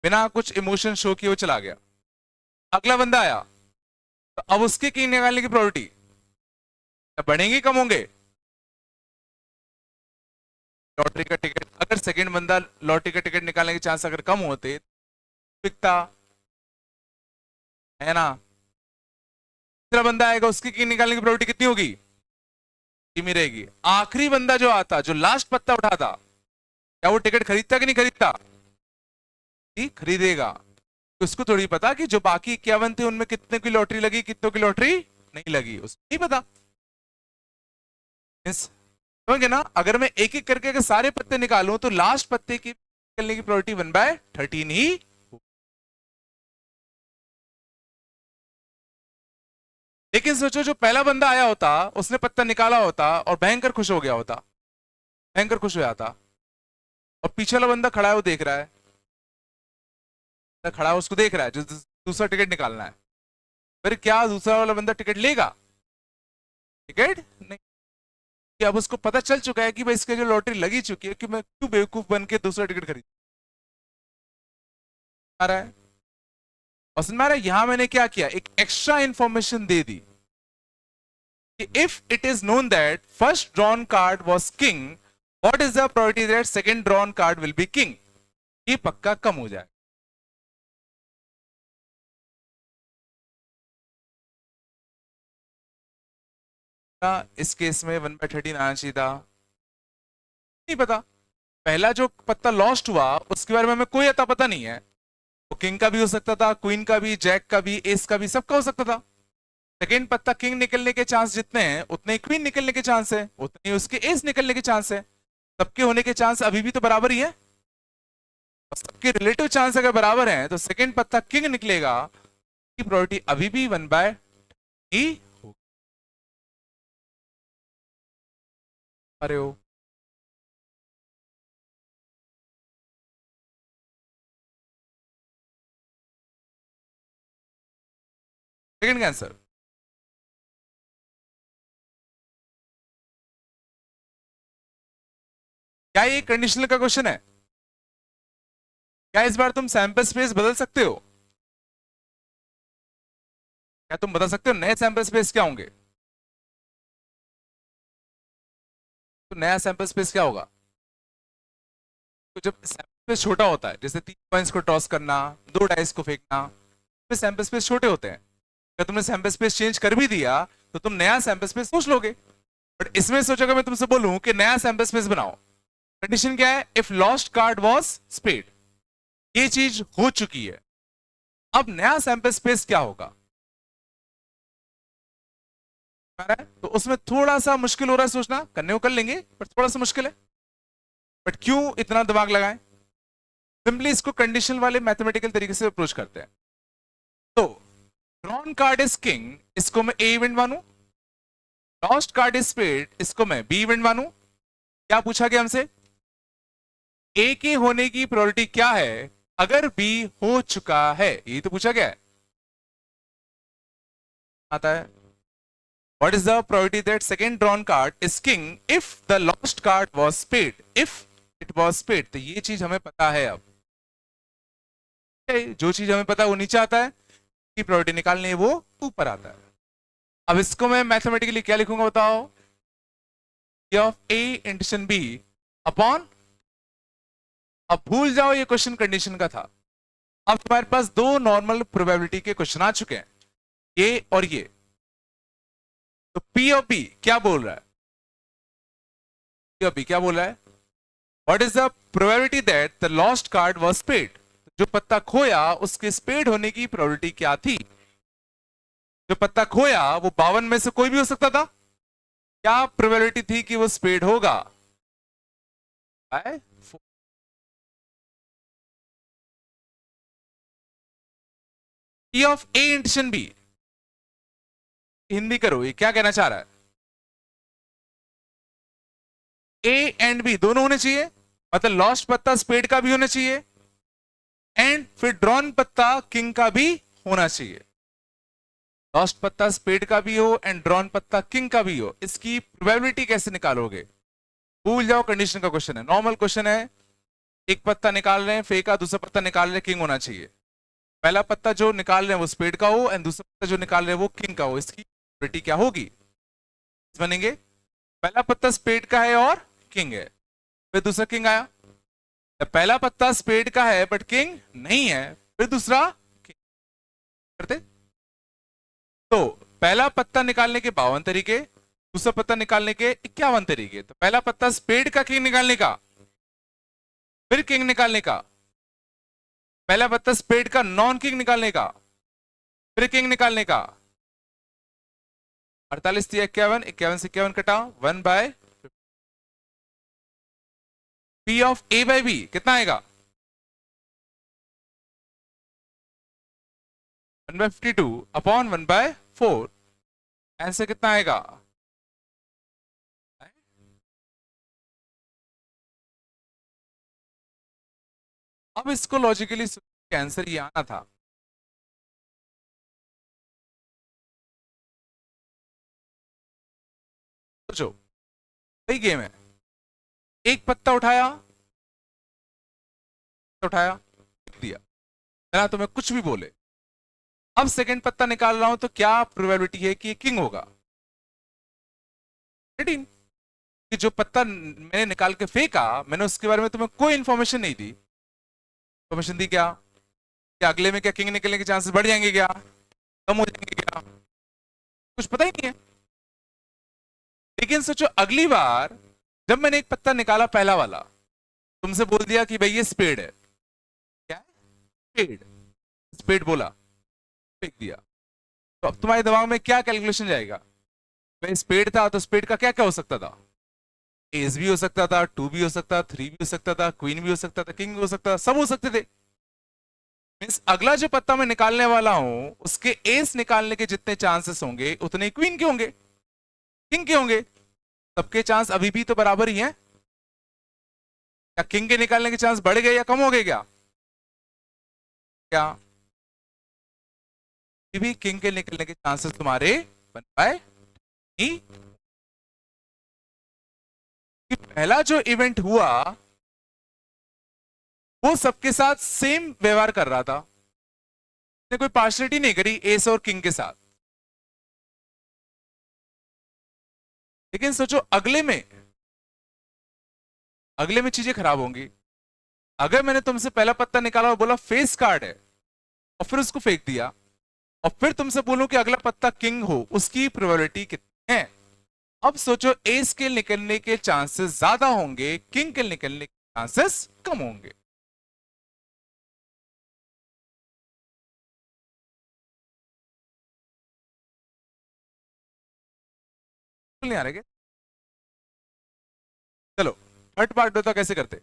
बिना कुछ इमोशन शो किए वो चला गया। अगला बंदा आया, तो अब उसकी किंग निकालने की प्रोबेबिलिटी बढ़ेंगे कम होंगे? लॉटरी का टिकट, अगर सेकंड बंदा लॉटरी का टिकट निकालने के चांस अगर कम होते, बिकता है ना? तीसरा बंदा आएगा, उसकी किंग निकालने की प्रोबेबिलिटी कितनी होगी? धीमी रहेगी। आखिरी बंदा जो आता, जो लास्ट पत्ता उठाता, क्या वो टिकट खरीदता कि नहीं खरीदता? खरीदेगा। तो उसको थोड़ी पता कि जो बाकी 51 थे उनमें कितने की लॉटरी लगी, कितनों की लॉटरी नहीं लगी, उसको नहीं पता। समझे ना? अगर मैं एक एक करके अगर सारे पत्ते निकालूं तो लास्ट पत्ते की निकलने की प्रोबेबिलिटी 1/13 ही। लेकिन सोचो जो पहला बंदा आया होता उसने पत्ता निकाला होता और भयंकर खुश हो गया होता, भयंकर खुश हो जाता, और पीछे वाला बंदा खड़ा है वो देख रहा है, खड़ा है उसको देख रहा है जो दूसरा टिकट निकालना है, फिर क्या दूसरा वाला बंदा टिकट लेगा? टिकट नहीं। कि अब उसको पता चल चुका है कि भाई इसके जो लॉटरी लगी चुकी है, कि मैं क्यों बेवकूफ बन के दूसरा टिकट खरीद आ रहा है। और समझ में आ रहा है? यहां मैंने क्या किया, एक एक्स्ट्रा इंफॉर्मेशन दे दी कि if it is known that first drawn card was king, what is the probability that second drawn card will be king? ये पक्का कम हो जाए। इस केस में 1/13 आना चाहिए था, नहीं पता। पहला जो पत्ता लॉस्ट हुआ उसके बारे में हमें कोई अता पता नहीं है, वो किंग का भी हो सकता था, क्वीन का भी, जैक का भी, एस का भी, सबका हो सकता था। सेकेंड पत्ता किंग निकलने के चांस जितने हैं उतने ही क्वीन निकलने के चांस है, उतने ही उसके एस निकलने के चांस है। सबके होने के चांस अभी भी तो बराबर ही है। सबके रिलेटिव चांस अगर बराबर हैं तो सेकंड पत्ता किंग निकलेगा, की प्रोबेबिलिटी अभी भी 1/, ही होगी। अरे हो, सेकंड का आंसर। क्या ये कंडीशनल का क्वेश्चन है? क्या इस बार तुम सैंपल स्पेस बदल सकते हो? क्या तुम बता सकते हो नए सैंपल स्पेस क्या होंगे? तो नया सैंपल स्पेस क्या होगा? तो जब सैंपल स्पेस छोटा होता है, जैसे 3 कॉइन्स को टॉस करना, 2 डाइस को फेंकना, तो सैंपल स्पेस छोटे होते हैं। अगर तुमने सैंपल स्पेस चेंज कर भी दिया तो तुम नया सैंपल स्पेस सोच लोगे। बट इसमें सोचो अगर मैं तुमसे बोलूं कि नया सैंपल स्पेस बनाओ, कंडीशन क्या है? If lost card was spade, ये चीज हो चुकी है, अब नया सैंपल स्पेस क्या होगा? तो उसमें थोड़ा सा मुश्किल हो रहा है सोचना, करने को कर लेंगे पर थोड़ा सा मुश्किल है। बट क्यों इतना दिमाग लगाएं? सिंपली इसको कंडीशनल वाले मैथमेटिकल तरीके से अप्रोच करते हैं। तो ड्रॉन कार्ड इज किंग, इसको मैं ए इवेंट मानूं। लॉस्ट कार्ड इज स्पेड, इसको मैं बी इवेंट मानूं। क्या पूछा गया हमसे? ए के होने की प्रोबेबिलिटी क्या है अगर बी हो चुका है, यही तो पूछा गया है। आता है, what is the probability that second drawn card is king if the lost card was spade? If it was spade, तो ये चीज हमें पता है। अब जो चीज हमें पता है वो नीचे आता है, की प्रोबेबिलिटी निकालनी है वो ऊपर आता है। अब इसको मैं मैथमेटिकली क्या लिखूंगा बताओ? Of A intersection B upon, अब भूल जाओ ये क्वेश्चन कंडीशन का था। अब तुम्हारे पास दो नॉर्मल प्रोबेबिलिटी के क्वेश्चन आ चुके हैं, ये और ये। तो पी ऑफ बी क्या बोल रहा है? पी ऑफ बी क्या बोल रहा है? What is the probability that the lost card was spade? जो पत्ता खोया उसके स्पेड होने की प्रोबेबिलिटी क्या थी? जो पत्ता खोया वो 52 में से कोई भी हो सकता था। क्या प्रोबेबिलिटी थी कि वो स्पेड होगा? P of A intersection B, Hindi करो, ये क्या कहना चाह रहा है? ए एंड बी दोनों होने चाहिए, मतलब लॉस्ट पत्ता स्पेड का भी होना चाहिए एंड फिर ड्रॉन पत्ता किंग का भी होना चाहिए। लॉस्ट पत्ता स्पेड का भी हो एंड ड्रॉन पत्ता किंग का भी हो। इसकी प्रोबेबिलिटी कैसे निकालोगे? भूल जाओ, कंडीशन का क्वेश्चन है, नॉर्मल क्वेश्चन है। एक पत्ता निकाल रहे हैं फेंका, दूसरा पत्ता निकाल रहे हैं, किंग होना चाहिए। पहला पत्ता जो निकाल रहे हैं वो स्पेड का हो एंड दूसरा पत्ता जो निकाल रहे हैं वो किंग का हो। इसकी प्रोबेबिलिटी क्या होगी? बनेंगे, पहला पत्ता स्पेड का है और किंग है, फिर दूसरा किंग आया। पहला पत्ता स्पेड का है बट किंग नहीं है, फिर दूसरा किंग करते। तो पहला पत्ता निकालने के 52 तरीके, दूसरा पत्ता निकालने के 51 तरीके। तो पहला पत्ता स्पेड का किंग निकालने का, फिर किंग निकालने का, पहला पत्ता स्पेड का नॉन किंग निकालने का, फिर किंग निकालने का। 48 थी 51, 51 से 51 कटा 1/, P of A by B कितना आएगा? 1/52 अपॉन 1/4, आंसर कितना आएगा? अब इसको लॉजिकली आंसर ये आना था। सोचो, वही गेम है, एक पत्ता उठाया, उठाया दिया, ना तुम्हें कुछ भी बोले। अब सेकंड पत्ता निकाल रहा हूं तो क्या प्रोबेबिलिटी है कि किंग होगा? 18। कि जो पत्ता मैंने निकाल के फेंका, मैंने उसके बारे में तुम्हें कोई इंफॉर्मेशन नहीं दी। इंफॉर्मेशन दी क्या अगले में क्या किंग निकलने के चांसेस बढ़ जाएंगे, क्या कम हो जाएंगे, क्या कुछ पता ही नहीं है। लेकिन सोचो अगली बार जब मैंने एक पत्ता निकाला पहला वाला, तुमसे बोल दिया कि भाई ये स्पेड है, क्या है? स्पेड, स्पेड बोला, फेंक दिया, तो अब तुम्हारे दिमाग में क्या कैलकुलेशन जाएगा? भाई स्पेड था तो स्पेड का क्या क्या हो सकता था? एस भी हो सकता था, 2 भी हो सकता, 3 भी हो सकता था, क्वीन भी हो सकता था, किंग भी हो सकता था, सब हो सकते थे। मीन्स अगला जो पत्ता मैं निकालने वाला हूं उसके एस निकालने के जितने चांसेस होंगे उतने क्वीन के होंगे, किंग के होंगे। सबके चांस अभी भी तो बराबर ही हैं। क्या किंग के निकालने के चांस बढ़ गए या कम हो गए क्या? क्या अभी भी किंग के निकलने के चांसेस तुम्हारे बन पाए नहीं? कि पहला जो इवेंट हुआ वो सबके साथ सेम व्यवहार कर रहा था, ने कोई पार्शलिटी नहीं करी एस और किंग के साथ। लेकिन सोचो अगले में चीजें खराब होंगी। अगर मैंने तुमसे पहला पत्ता निकाला और बोला फेस कार्ड है और फिर उसको फेंक दिया और फिर तुमसे बोलूं कि अगला पत्ता किंग हो, उसकी प्रोबेबिलिटी कितनी है? अब सोचो एस के निकलने के चांसेस ज्यादा होंगे, किंग के निकलने के चांसेस कम होंगे। नहीं आ रहे क्या? चलो थर्ड पार्ट होता कैसे करते,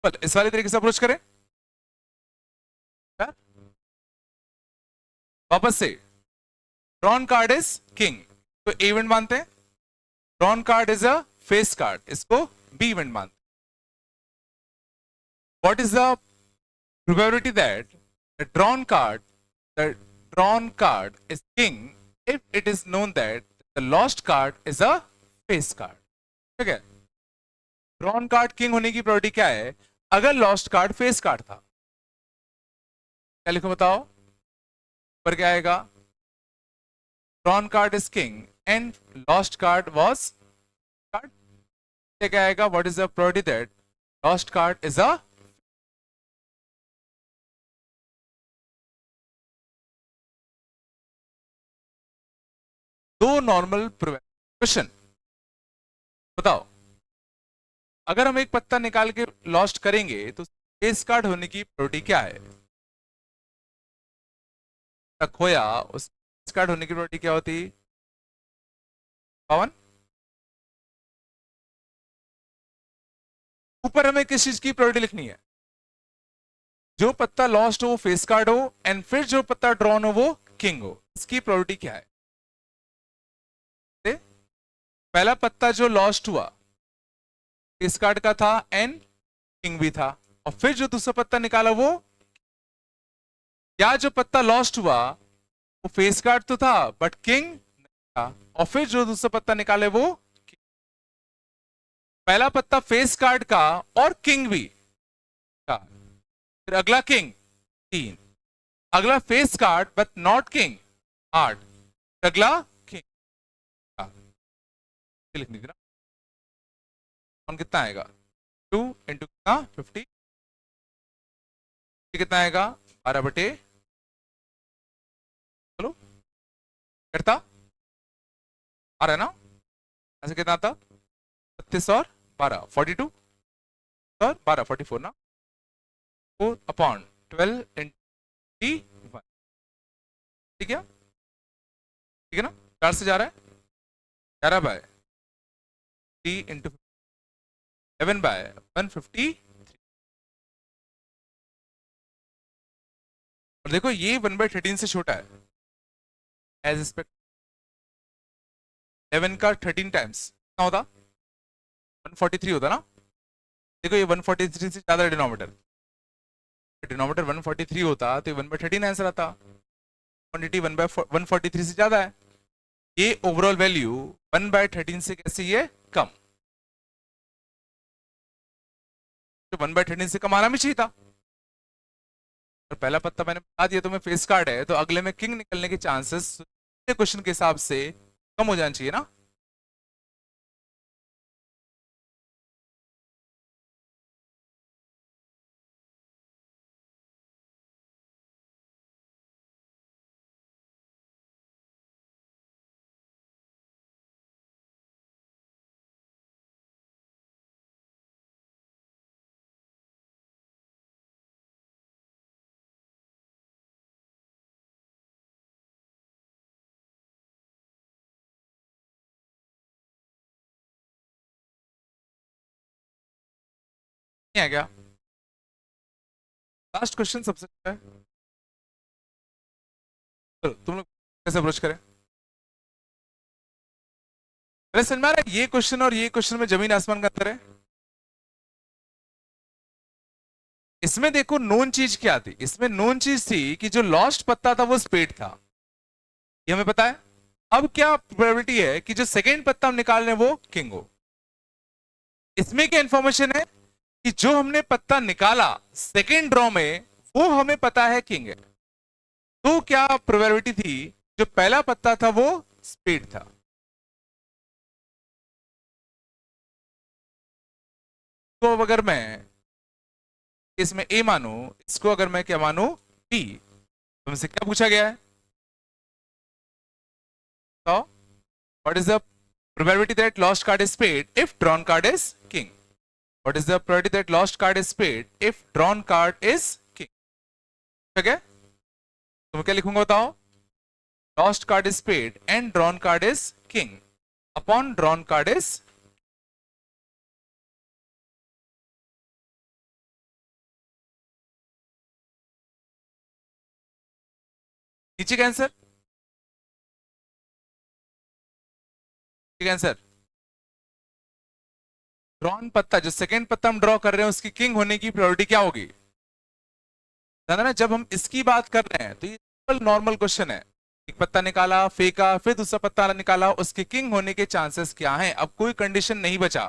बट इस वाले तरीके से अप्रोच करें क्या? वापस से ड्रॉन कार्ड इज किंग, तो ए इवेंट मानते हैं। Drawn card is a face card, इसको बी इवेंट मानते हैं। What is the probability that the the drawn card is king if it is known that the lost card is a face card? ठीक है, ड्रॉन कार्ड किंग होने की प्रोबेबिलिटी क्या है अगर लॉस्ट कार्ड फेस कार्ड था? क्या लिखो बताओ, पर क्या आएगा? Drawn card is king and lost card was card, क्या आएगा? What is the probability that lost card is a, दो नॉर्मल क्वेश्चन बताओ। अगर हम एक पत्ता निकाल के लॉस्ट करेंगे तो फेस कार्ड होने की प्रोबेबिलिटी क्या है? खोया उस फेस कार्ड होने की प्रोबेबिलिटी क्या होती? पवन, ऊपर हमें किस चीज की प्रोबेबिलिटी लिखनी है? जो पत्ता लॉस्ट हो वो फेस कार्ड हो एंड फिर जो पत्ता ड्रॉन हो वो किंग हो, इसकी प्रोबेबिलिटी क्या है? पहला पत्ता जो लॉस्ट हुआ फेस कार्ड का था एंड किंग भी था, और फिर जो दूसरा पत्ता निकाला वो, या जो पत्ता लॉस्ट हुआ वो फेस कार्ड तो था बट किंग नहीं था, और फिर जो दूसरा पत्ता निकाले वो king। पहला पत्ता फेस कार्ड का और किंग भी था, फिर अगला किंग 3, अगला face card but not king 8, अगला किंग। लिखने की ना कौन कितना आएगा? 2 इंटू कितना 50, कितना आएगा? 12 बटे, चलो करता आ रहा है ना? ऐसे कितना आता? 32 और 12 42 और 12 44 ना, 4/12 × 1, ठीक है ना? 4 से जा रहा है 11/3 × 11/150। और देखो ये 1/13 से छोटा है, एज एक्सपेक्ट 11 का 13 टाइम्स कितना होता? 143 होता ना? देखो ये 143 से ज्यादा डिनोमिनेटर, डिनोमिनेटर 143 होता तो ये 1/13 आंसर आता। क्वांटिटी 1/143 से ज्यादा है, ये ओवरऑल वैल्यू 1/13 से कैसे ये कम, तो 1/13 से कम आना भी चाहिए था। और पहला पत्ता मैंने बता दिया तुम्हें फेस कार्ड है, तो अगले में किंग निकलने के चांसेस क्वेश्चन के हिसाब से कम हो जाना चाहिए ना। नहीं आ गया? लास्ट क्वेश्चन सबसे अच्छा है। चलो, तुम लोग कैसे अप्रोच करें? अरे समझ में आ रहा है? ये क्वेश्चन और ये क्वेश्चन में जमीन आसमान का अंतर है। इसमें देखो नोन चीज क्या थी, इसमें नोन चीज थी कि जो लॉस्ट पत्ता था वो स्पेड था, ये हमें पता है। अब क्या प्रोबेबिलिटी है कि जो सेकेंड पत्ता हम निकाल रहे हैं वो किंग हो। इसमें क्या इंफॉर्मेशन है कि जो हमने पत्ता निकाला सेकेंड ड्रॉ में वो हमें पता है किंग है। तो क्या प्रोबेबिलिटी थी जो पहला पत्ता था वो स्पेड था। तो अब अगर मैं इसमें ए मानू, इसको अगर मैं क्या मानू बी, तो मुझसे क्या पूछा गया है? तो what is the probability that lost card is spade if drawn card is king? What is the probability that lost card is spade if drawn card is king? ठीक है, तो मैं क्या लिखूंगा बताओ? Lost card is spade and drawn card is king upon drawn card is, नीचे का आंसर, ठीक है आंसर। ड्रॉन पत्ता, जो सेकंड पत्ता हम ड्रॉ कर रहे हैं उसकी किंग होने की प्रोबेबिलिटी क्या होगी? जाना ना, जब हम इसकी बात कर रहे हैं तो ये नॉर्मल क्वेश्चन है। एक पत्ता निकाला, फेंका, फिर दूसरा पत्ता निकाला, उसके किंग होने के चांसेस क्या हैं? अब कोई कंडीशन नहीं बचा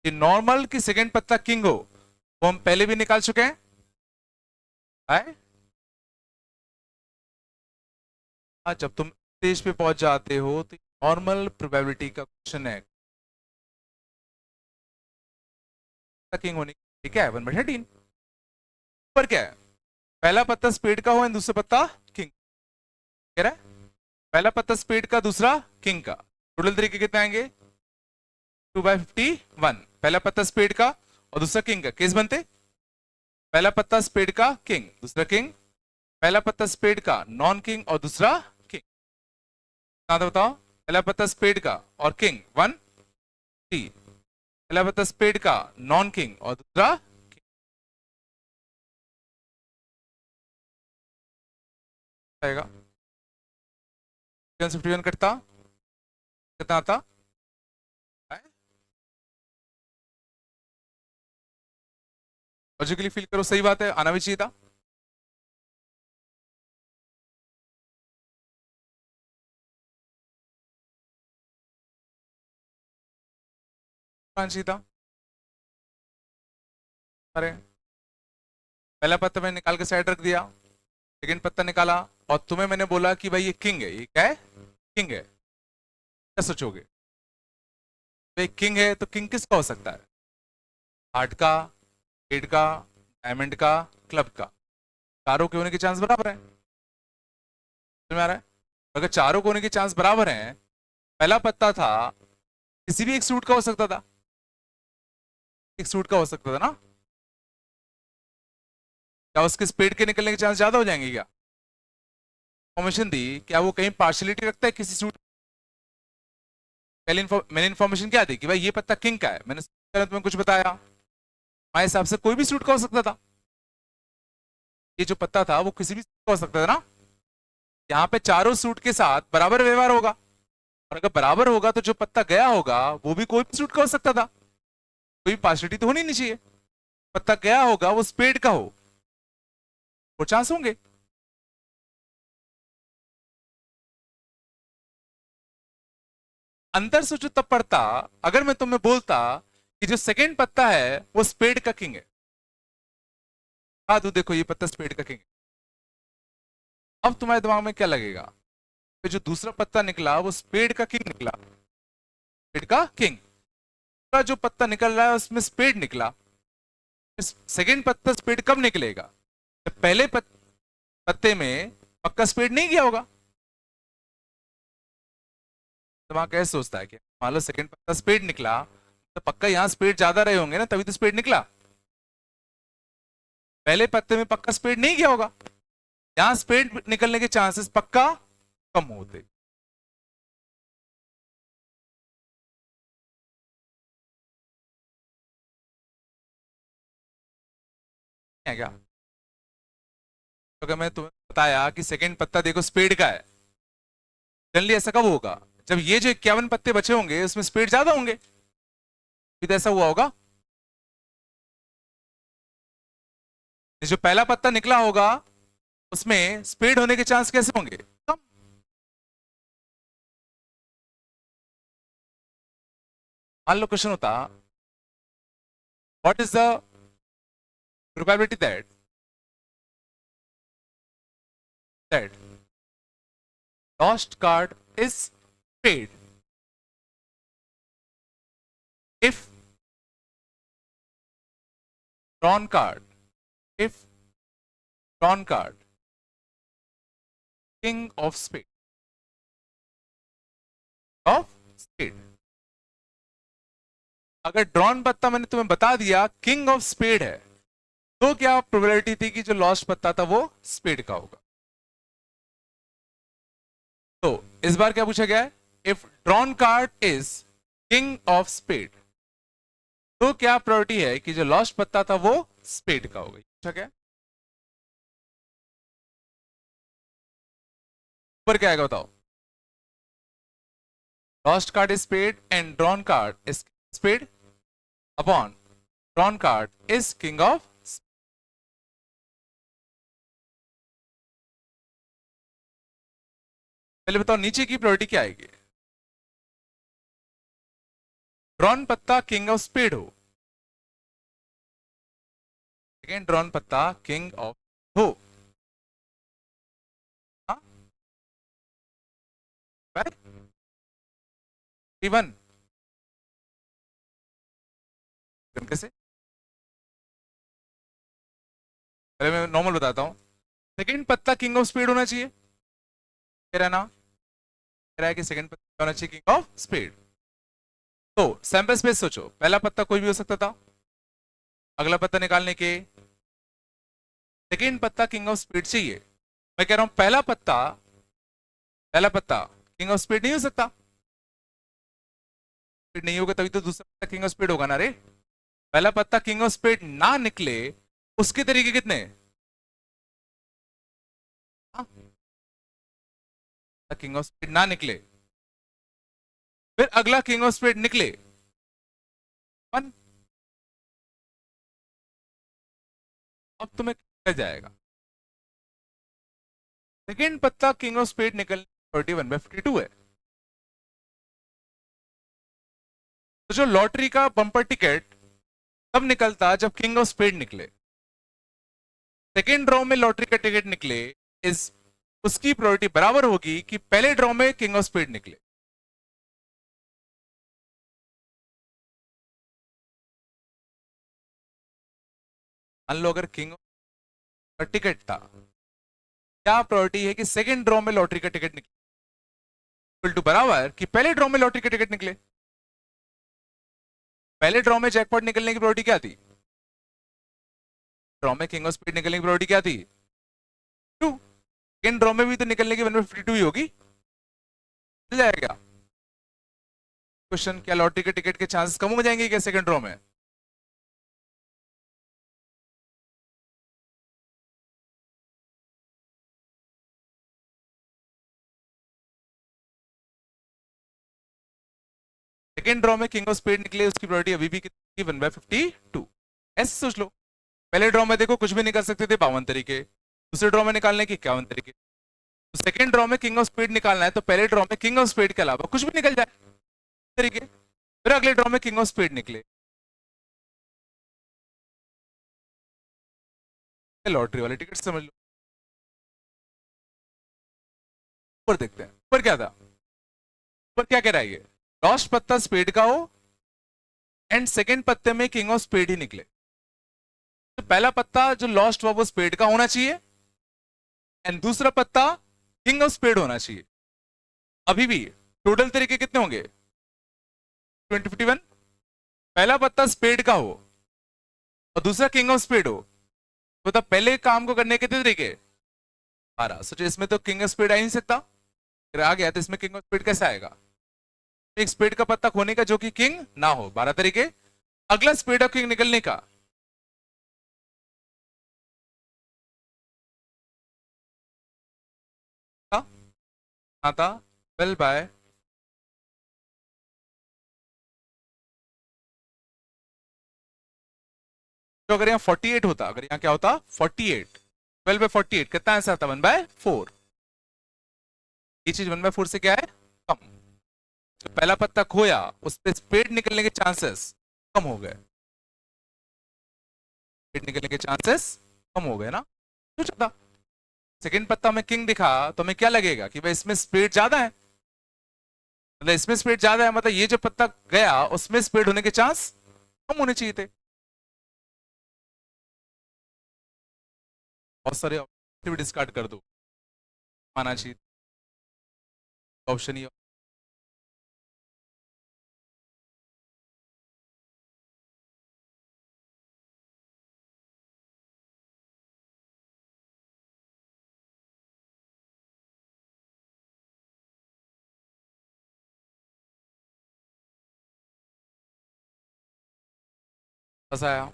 कि नॉर्मल की सेकंड पत्ता किंग हो, वो हम पहले भी निकाल चुके हैं। है? आज जब तुम स्टेज पे पहुंच जाते हो तो नॉर्मल प्रोबेबिलिटी का क्वेश्चन है, किंग होने की, ठीक है 1/13। पर क्या है, पहला पत्ता स्पेड का हो एंड दूसरा पत्ता किंग, कह रहा है पहला पत्ता स्पेड का दूसरा किंग का, टोटल तरीके कितने आएंगे? 2/51। पहला पत्ता स्पेड का और दूसरा किंग का केस बनते, पहला पत्ता स्पेड का किंग, दूसरा किंग, पहला पत्ता स्पेड का नॉन किंग और दूसरा किंग। कहां था बताओ? पहला पत्ता स्पेड का और किंग 1 3, पहला पत्ता स्पेड का नॉन किंग और दूसरा किंग आएगा। 51 कटता कितना आता? लॉजिकली फील करो, सही बात है, आना भी चाहिए था। आना चाहिए था। अरे पहला पत्ता मैंने निकाल के साइड रख दिया, सेकंड पत्ता निकाला और तुम्हें मैंने बोला कि भाई ये किंग है, ये क्या है? किंग है। क्या सोचोगे? भाई किंग है तो किंग किसका हो सकता है? हार्ट का, एट का, डायमंड का, क्लब का, चारों के होने के चांस बराबर है। समझ में आ रहा है? अगर चारों के होने के चांस बराबर हैं, पहला पत्ता था किसी भी एक सूट का हो सकता था, एक सूट का हो सकता था ना? क्या उसके स्पेड के निकलने के चांस ज्यादा हो जाएंगे क्या? इन्फॉर्मेशन दी, क्या वो कहीं पार्शलिटी रखता है किसी सूट? पहले मैंने इन्फॉर्मेशन क्या दी कि भाई ये पत्ता किंग का है, मैंने तुम्हें कुछ बताया, हमारे हिसाब से कोई भी सूट का हो सकता था। ये जो पत्ता था वो किसी भी सूट का हो सकता था ना? यहाँ पे चारों सूट के साथ बराबर व्यवहार होगा, और अगर बराबर होगा तो जो पत्ता गया होगा वो भी कोई भी सूट का हो सकता था, कोई पार्शलिटी तो होनी नहीं चाहिए। पत्ता गया होगा वो स्पेड का हो, वो चांस होंगे। अंतर सोचो तब पड़ता अगर मैं तुम्हें बोलता कि जो सेकंड पत्ता है वो स्पेड का किंग है। हाँ तो देखो ये पत्ता स्पेड का किंग है। अब तुम्हारे दिमाग में क्या लगेगा कि जो दूसरा पत्ता निकला वो स्पेड का किंग निकला, स्पेड का किंग का जो पत्ता निकल रहा है उसमें स्पेड निकला। सेकंड पत्ता स्पेड कब निकलेगा? जब पहले पत्ते में पक्का स्पेड नहीं गया होगा। दिमाग कैसे सोचता है कि मान लो सेकंड पत्ता स्पेड निकला तो पक्का यहाँ स्पेड ज्यादा रहे होंगे ना, तभी तो स्पेड निकला। पहले पत्ते में पक्का स्पेड नहीं गया होगा, यहां स्पेड निकलने के चांसेस पक्का कम होते। है क्या? तो अगर मैं तुम्हें बताया कि सेकंड पत्ता देखो स्पेड का है, जनरली ऐसा कब होगा? जब ये जो 51 पत्ते बचे होंगे उसमें स्पेड ज्यादा होंगे, भी तो ऐसा हुआ होगा। जो पहला पत्ता निकला होगा उसमें स्पेड होने के चांस कैसे होंगे? कम। मान लो क्वेश्चन होता, what is the probability that lost card is paid if drawn card if drawn card king of spade अगर ड्रॉन पत्ता मैंने तुम्हें बता दिया किंग ऑफ स्पेड है, तो क्या प्रोबेबिलिटी थी कि जो लॉस्ट पत्ता था वो स्पेड का होगा? तो इस बार क्या पूछा गया है? If drawn card is king of spade, तो क्या प्रोबेबिलिटी है कि जो लॉस्ट पत्ता था वो स्पेड का होगा? पूछा गया। ऊपर क्या आएगा बताओ? Lost card is spade and drawn card is spade upon drawn card is king of. पहले बताओ नीचे की प्रोबेबिलिटी क्या आएगी? ड्रॉन पत्ता किंग ऑफ स्पेड हो, सेकेंड ड्रॉन पत्ता किंग ऑफ हो, इवन कैसे? पहले मैं नॉर्मल बताता हूं। सेकेंड पत्ता किंग ऑफ स्पेड होना चाहिए, कह रहा है ना, कह रहा है कि सेकेंड पत्ता होना चाहिए किंग ऑफ स्पेड। तो सैंपल स्पेस सोचो, पहला पत्ता कोई भी हो सकता था, अगला पत्ता निकालने के सेकेंड पत्ता किंग ऑफ स्पेड चाहिए। मैं कह रहा हूं पहला पत्ता किंग ऑफ स्पेड नहीं हो सकता, स्पेड नहीं होगा तभी तो दूसरा पत्ता किंग ऑफ स्पेड होगा ना रे। पहला पत्ता किंग ऑफ स्पेड ना निकले उसके तरीके कितने? किंग ऑफ स्पेड ना निकले, फिर अगला किंग ऑफ स्पेड निकले, वन। अब तुम्हें क्या जाएगा? सेकेंड पत्ता किंग ऑफ स्पेड निकलने 31/52 है। तो जो लॉटरी का बम्पर टिकट तब निकलता जब किंग ऑफ स्पेड निकले, सेकेंड ड्रॉ में लॉटरी का टिकट निकले, इस उसकी प्रोबेबिलिटी बराबर होगी कि पहले ड्रॉ में किंग ऑफ स्पेड निकले। मान लो अगर किंग का टिकट था, क्या प्रोबेबिलिटी है कि सेकेंड ड्रॉ में लॉटरी का टिकट निकले, इक्वल टू बराबर कि पहले ड्रॉ में लॉटरी का टिकट निकले। पहले ड्रॉ में जैकपॉट निकलने की प्रोबेबिलिटी क्या थी? ड्रॉ में किंग ऑफ स्पेड निकलने की प्रोबेबिलिटी क्या थी? 2। सेकेंड ड्रॉ में भी तो निकलने की 1/52 ही होगी, मिल जाएगा। क्वेश्चन, क्या लॉटरी के टिकट के चांसेस कम हो जाएंगे क्या सेकंड ड्रॉ में? सेकंड ड्रॉ में किंग ऑफ स्पेड निकले, उसकी प्रोबेबिलिटी अभी भी कितनी? 1/52। ऐसे सोच लो, पहले ड्रॉ में देखो कुछ भी निकल सकते थे 52 तरीके, दूसरे ड्रॉ में निकालने के 51 तरीके। तो सेकंड ड्रॉ में किंग ऑफ स्पेड निकालना है तो पहले ड्रॉ में किंग ऑफ स्पेड के अलावा कुछ भी निकल जाए तरीके, फिर अगले ड्रॉ में किंग ऑफ स्पेड निकले, लॉटरी वाले टिकट समझ लो। ऊपर देखते हैं, ऊपर क्या था? ऊपर क्या कह रहा है ये? लॉस्ट पत्ता स्पेड का हो एंड सेकंड पत्ते में किंग ऑफ स्पेड ही निकले, तो पहला पत्ता जो लॉस्ट हुआ वो स्पेड का होना चाहिए एंड दूसरा पत्ता किंग ऑफ स्पेड होना चाहिए। अभी भी टोटल तरीके कितने होंगे? 51। पहला पत्ता स्पेड का हो और दूसरा किंग ऑफ स्पेड हो, तो तब पहले काम को करने के कितने तरीके? 12। सोचो इसमें तो किंग ऑफ स्पेड आ ही नहीं सकता, फिर आ गया तो इसमें किंग ऑफ स्पेड कैसे आएगा? एक स्पेड का पत्ता खोने का जो कि किंग ना हो, 12 तरीके। अगला स्पेड ऑफ किंग निकलने का आता 12 बाय, तो अगर यहाँ 48 होता, अगर यहाँ क्या होता 48, 12 बाय 48 कितना आंसर आता 1/4। ये चीज 1/4 से क्या है कम, तो पहला पत्ता खोया, उस पर स्पेड निकलने के चांसेस कम हो गए, स्पेड निकलने के चांसेस कम हो गए ना। तो ज्यादा सेकंड पत्ता में किंग दिखा तो हमें क्या लगेगा कि भाई इसमें स्पीड ज्यादा है, मतलब इसमें स्पीड ज्यादा है, मतलब ये जो पत्ता गया उसमें स्पीड होने के चांस कम होने चाहिए थे। बहुत सारे ऑप्शन भी डिस्कार्ड कर दो, माना चाहिए ऑप्शन ही फंसाया।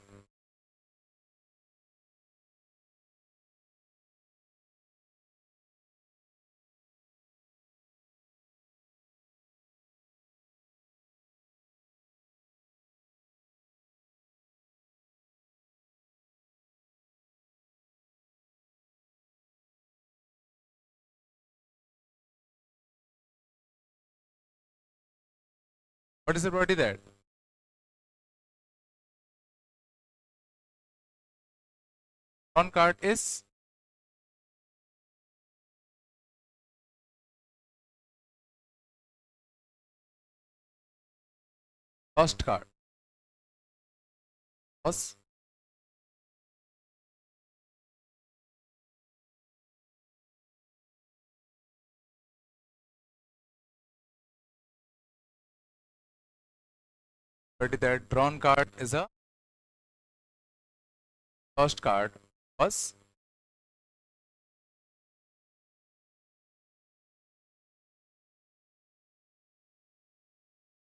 What is the probability that drawn card is lost card? Loss. Probability that drawn card is a lost card was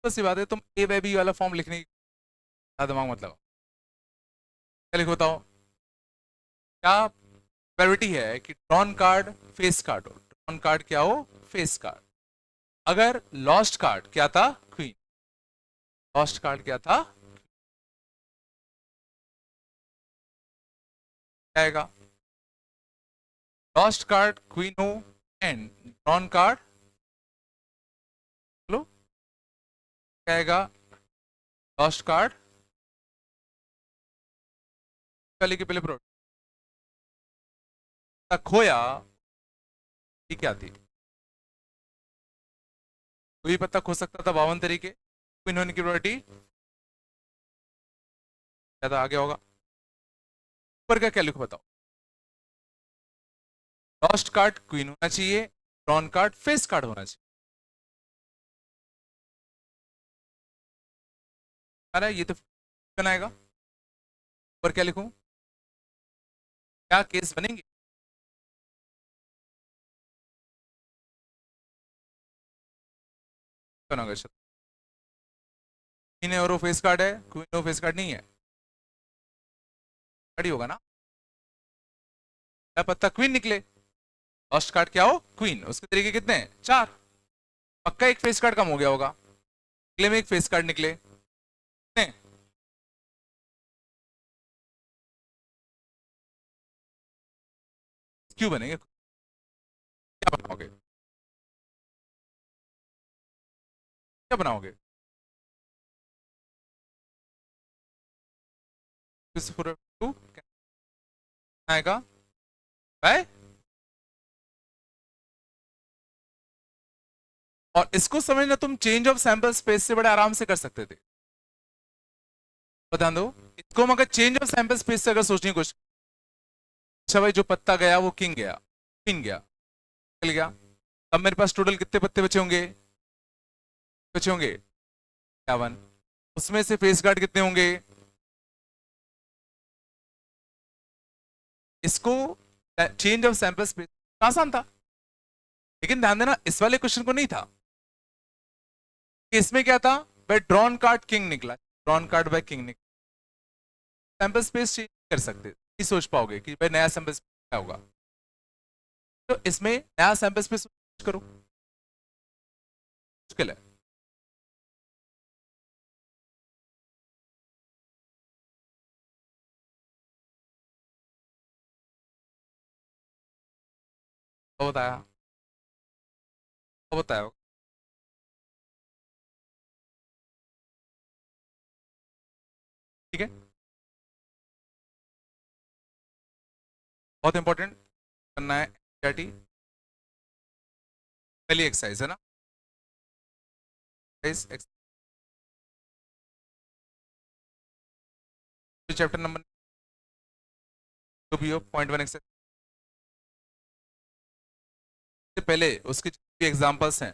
तो सी बात है, तुम ए बाय बी वाला फॉर्म लिखने की दिमाग मतलब क्या लिखो बताओ, क्या प्रोबेबिलिटी है कि ड्रॉन कार्ड फेस कार्ड हो, ड्रॉन कार्ड क्या हो फेस कार्ड। अगर लॉस्ट कार्ड क्या था क्वीन, लॉस्ट कार्ड क्या था आएगा, लॉस्ट कार्ड क्वीन हो एंड ड्रॉन कार्ड लो क्या आएगा, लॉस्ट कार्ड पहले के पहले खोया, ये क्या थी, कोई पत्ता खो सकता था 52 तरीके, क्वीन होने की प्रोबेबिलिटी क्या था, आगे होगा ऊपर का क्या लिखो बताओ, लॉस्ट कार्ड क्वीन होना चाहिए, ड्रॉन कार्ड फेस कार्ड होना चाहिए। अरे ये तो बनाएगा, ऊपर क्या लिखूं, क्या केस बनेंगे, बनाओगे क्वीन है और वो फेस कार्ड है, क्वीन वो फेस कार्ड नहीं है, खड़ी होगा ना, क्या पत्ता क्वीन निकले, लॉस्ट कार्ड क्या हो क्वीन, उसके तरीके कितने हैं 4, पक्का एक फेस कार्ड कम हो गया होगा, अगले में एक फेस कार्ड निकले कितने, क्यों बनेंगे, क्या बनाओगे, क्या बनाओगे, टू आएगा बाय, और इसको समझना तुम चेंज ऑफ सैंपल स्पेस से बड़े आराम से कर सकते थे, बता दो इसको हम अगर चेंज ऑफ सैंपल स्पेस से अगर सोचने की कोशिश, अच्छा भाई जो पत्ता गया वो किंग गया, क्वीन गया, चल गया, अब मेरे पास टोटल कितने पत्ते बचे होंगे, बचे होंगे 51, उसमें से फेस गार्ड कितने होंगे, इसको चेंज ऑफ सैंपल स्पेस आसान था, लेकिन ध्यान देना इस वाले क्वेश्चन को नहीं था, इसमें क्या था भाई ड्रॉन कार्ड किंग निकला, ड्रॉन कार्ड बाय किंग निकला, सैंपल स्पेस चेंज कर सकते, नहीं सोच पाओगे कि भाई नया सैंपल स्पेस क्या होगा, तो इसमें नया सैंपल स्पेस करो, मुश्किल है। तो बताया, तो बताया। ठीक है, बहुत इंपॉर्टेंट करना है एनसीईआरटी। पहली एक्सरसाइज है ना, चैप्टर नंबर जो भी हो, पॉइंट वन एक्सरसाइज से पहले उसके एग्जांपल्स हैं